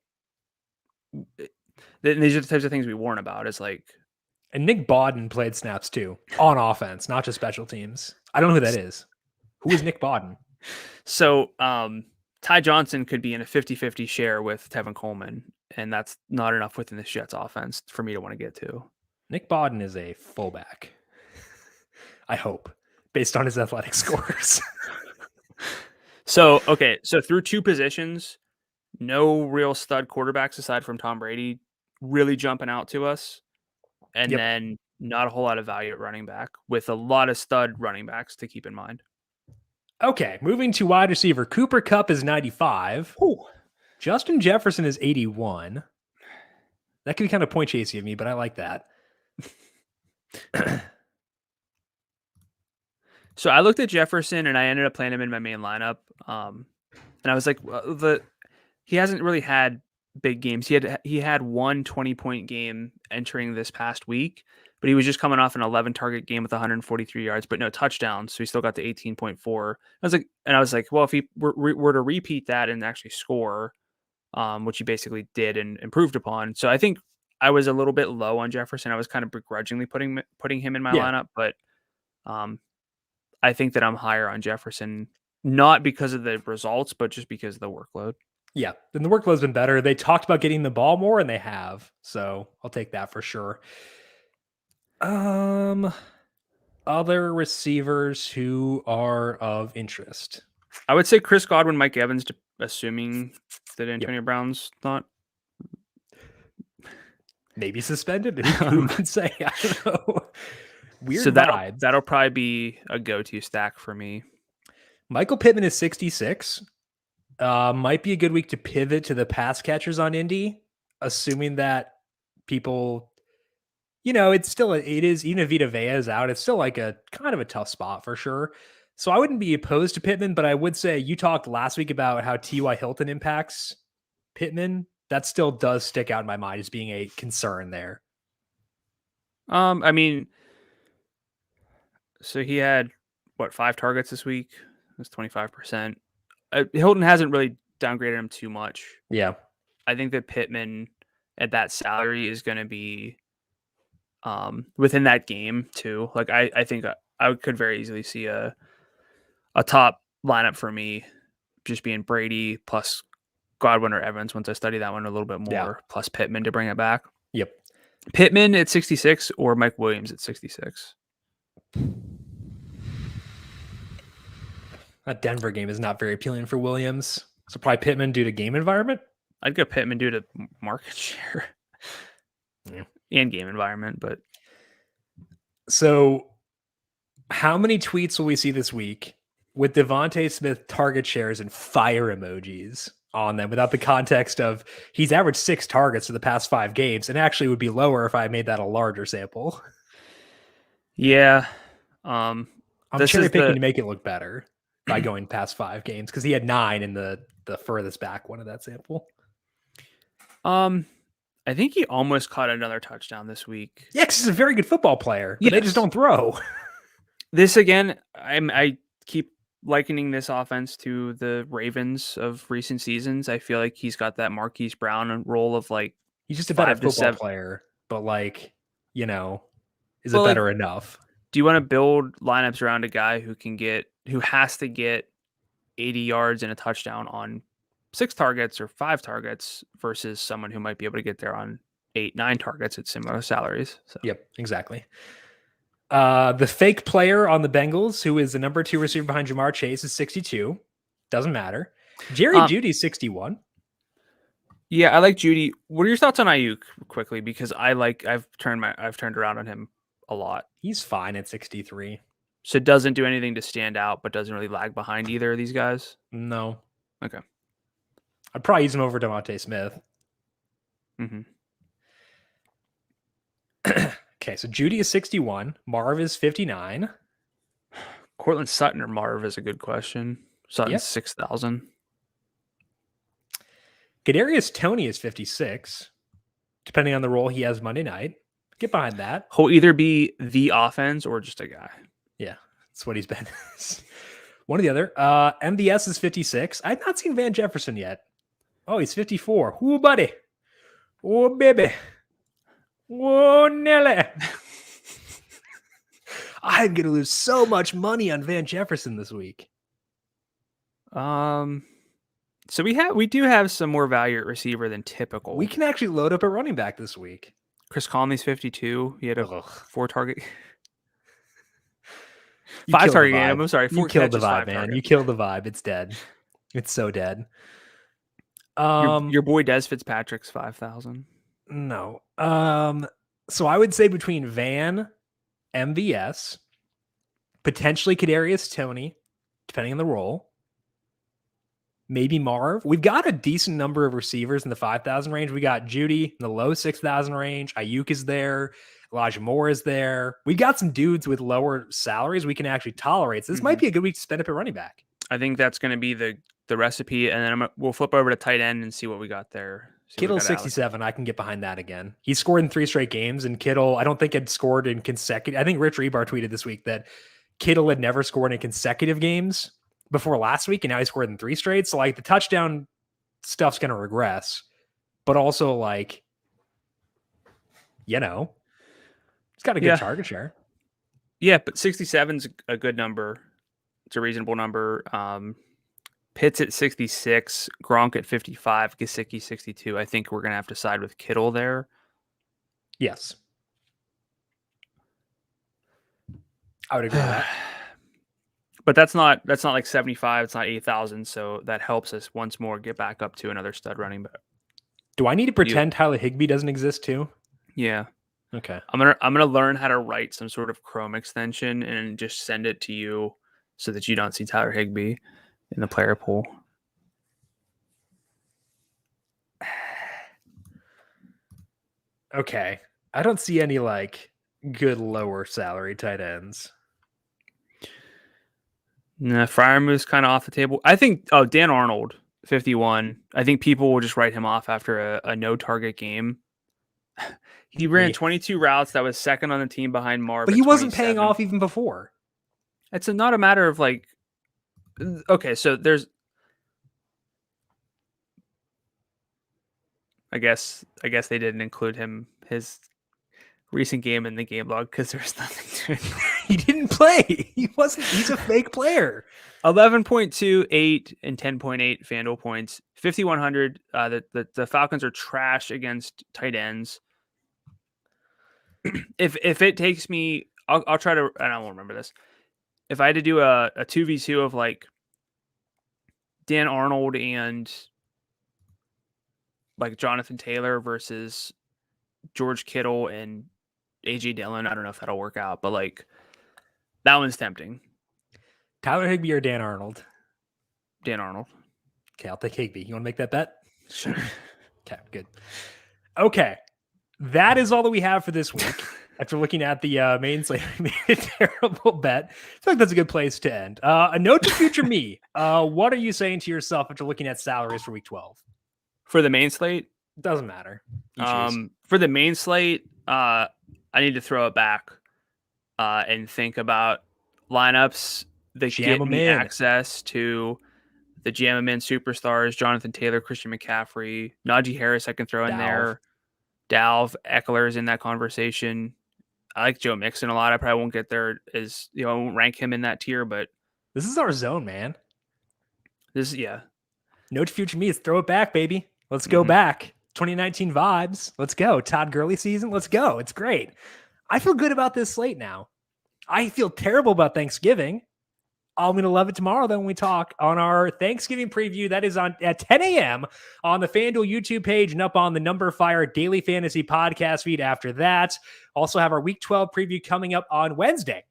these are the types of things we warn about is like. And Nick Bodden played snaps too on offense, not just special teams. I don't know who that is. Who is Nick Bodden? So Ty Johnson could be in a 50-50 share with Tevin Coleman, and that's not enough within the Jets offense for me to want to get to. Nick Bodden is a fullback. I hope, based on his athletic scores. So through two positions, no real stud quarterbacks aside from Tom Brady really jumping out to us. And then not a whole lot of value at running back with a lot of stud running backs to keep in mind. Okay, moving to wide receiver. Cooper Kupp is 95. Ooh. Justin Jefferson is 81. That could be kind of point chasey of me, but I like that. So I looked at Jefferson and I ended up playing him in my main lineup. And I was like, he hasn't really had big games. He had one 20-point game entering this past week, but he was just coming off an 11 target game with 143 yards, but no touchdowns. So he still got the 18.4. I was like, well, if he were to repeat that and actually score, which he basically did and improved upon. So I think I was a little bit low on Jefferson. I was kind of begrudgingly putting him in my lineup, but I think that I'm higher on Jefferson, not because of the results, but just because of the workload. Yeah, and the workload's been better. They talked about getting the ball more, and they have. So I'll take that for sure. Other receivers who are of interest. I would say Chris Godwin, Mike Evans, assuming that Antonio Brown's not maybe suspended. Who can say? I don't know. Weird. So that'll probably be a go-to stack for me. Michael Pittman is 66. Might be a good week to pivot to the pass catchers on Indy, assuming that people, it is, even if Vita Vea is out, it's still like a kind of a tough spot for sure. So I wouldn't be opposed to Pittman, but I would say you talked last week about how T.Y. Hilton impacts Pittman. That still does stick out in my mind as being a concern there. I mean, so he had 5 targets this week? That's 25%. Hilton hasn't really downgraded him too much. Yeah. I think that Pittman at that salary is going to be within that game too. Like I think I could very easily see a top lineup for me just being Brady plus Godwin or Evans once I study that one a little bit more, plus Pittman to bring it back. Yep. Pittman at 66 or Mike Williams at 66. That Denver game is not very appealing for Williams. So probably Pittman due to game environment. I'd go Pittman due to market share and game environment. But so how many tweets will we see this week with Devontae Smith target shares and fire emojis on them without the context of he's averaged 6 targets for the past 5 games and actually would be lower if I made that a larger sample? Yeah. I'm cherry picking to make it look better by going past 5 games because he had 9 in the furthest back one of that sample. I think he almost caught another touchdown this week. Yeah, because he's a very good football player, but they just don't throw. This again, I keep likening this offense to the Ravens of recent seasons. I feel like he's got that Marquise Brown role of like he's just a better football player, but like, is it better enough? Do you want to build lineups around a guy who has to get 80 yards and a touchdown on 6 targets or 5 targets versus someone who might be able to get there on 8, 9 targets at similar salaries? So. Yep, exactly. The fake player on the Bengals, who is the number 2 receiver behind Jamar Chase, is 62. Doesn't matter. Jerry Jeudy's 61. Yeah, I like Jeudy. What are your thoughts on Ayuk quickly? Because I've turned around on him a lot. He's fine at 63. So it doesn't do anything to stand out, but doesn't really lag behind either of these guys? No. Okay. I'd probably use him over Devontae Smith. Mm-hmm. Okay, so Jeudy is 61. Marv is 59. Cortland Sutton or Marv is a good question. Sutton's 6,000. Kadarius Toney is 56, depending on the role he has Monday night. Get behind that. He'll either be the offense or just a guy. Yeah, that's what he's been. One or the other. MVS is 56. I've not seen Van Jefferson yet. Oh, he's 54. Ooh, buddy. Oh, baby. Whoa, Nelly. I'm going to lose so much money on Van Jefferson this week. So we do have some more value at receiver than typical. We can actually load up a running back this week. Chris Conley's 52. He had a 4 target. 5 target game. I'm sorry. 4 you killed the vibe, man. Targets. You killed the vibe. It's dead. It's so dead. Your boy Des Fitzpatrick's 5,000. No. So I would say between Van, MVS, potentially Kadarius Toney, depending on the role. Maybe Marv. We've got a decent number of receivers in the 5,000 range. We got Judy in the low 6,000 range. Ayuk is there. Elijah Moore is there. We got some dudes with lower salaries we can actually tolerate. So this might be a good week to spend up at running back. I think that's going to be the recipe, and then we'll flip over to tight end and see what we got there. Kittle 67. I can get behind that again. He scored in 3 straight games, and Kittle, I don't think had scored in consecutive. I think Rich Rebar tweeted this week that Kittle had never scored in consecutive games before last week, and now he scored in 3 straight. So like the touchdown stuff's going to regress, but also like, you know, it's got a good target share. Yeah, but 67's a good number. It's a reasonable number. Pitts at 66, Gronk at 55, Gesicki 62. I think we're going to have to side with Kittle there. Yes. I would agree with that. But that's not like 75, it's not 8,000, so that helps us once more get back up to another stud running back. Do I need to pretend Tyler Higbee doesn't exist too? Yeah. Okay. I'm gonna learn how to write some sort of Chrome extension and just send it to you so that you don't see Tyler Higbee in the player pool. Okay. I don't see any like good lower salary tight ends. Nah, Freiermuth's kind of off the table. I think Dan Arnold, 51. I think people will just write him off after a no target game. He ran 22 routes. That was second on the team behind Marv. But he wasn't paying off even before. It's not a matter of like, okay, so there's, I guess they didn't include his recent game in the game log because there's nothing to it. He didn't play. He's a fake player. 11.2, 8, and 10.8 FanDuel points. 5,100. The Falcons are trash against tight ends. If it takes me, I'll try to, and I won't remember this. If I had to do a 2v2 of like Dan Arnold and like Jonathan Taylor versus George Kittle and AJ Dillon, I don't know if that'll work out, but like that one's tempting. Tyler Higbee or Dan Arnold? Dan Arnold. Okay, I'll take Higbee. You want to make that bet? Sure. Okay, good. Okay, that is all that we have for this week. After looking at the main slate, we made a terrible bet. I feel like that's a good place to end. A note to future me. What are you saying to yourself after looking at salaries for week 12? For the main slate? Doesn't matter. For the main slate, I need to throw it back and think about lineups that get me access to the Jam 'em in superstars, Jonathan Taylor, Christian McCaffrey, Najee Harris I can throw in there. Dalv, Eckler is in that conversation. I like Joe Mixon a lot. I probably won't get there I won't rank him in that tier, but this is our zone, man. Note to future me is throw it back, baby. Let's go back. 2019 vibes. Let's go. Todd Gurley season. Let's go. It's great. I feel good about this slate now. I feel terrible about Thanksgiving. I'm going to love it tomorrow then when we talk on our Thanksgiving preview. That is on at 10 a.m. on the FanDuel YouTube page and up on the numberFire Daily Fantasy Podcast feed after that. Also have our Week 12 preview coming up on Wednesday.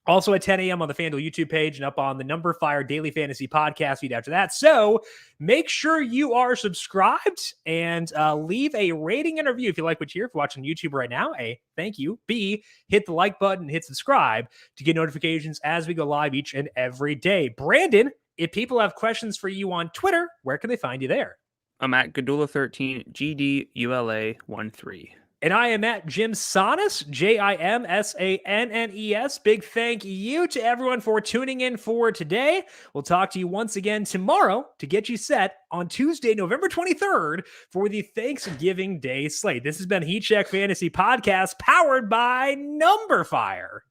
Also at 10 a.m. on the FanDuel YouTube page and up on the numberFire Daily Fantasy Podcast feed after that. So make sure you are subscribed and leave a rating and review if you like what you hear. If you're watching YouTube right now, A, thank you. B, hit the like button, hit subscribe to get notifications as we go live each and every day. Brandon, if people have questions for you on Twitter, where can they find you there? I'm at Gadula13, GDULA13. And I am at Jim Sannes, JimSannes. Big thank you to everyone for tuning in for today. We'll talk to you once again tomorrow to get you set on Tuesday, November 23rd for the Thanksgiving Day slate. This has been Heat Check Fantasy Podcast powered by numberFire.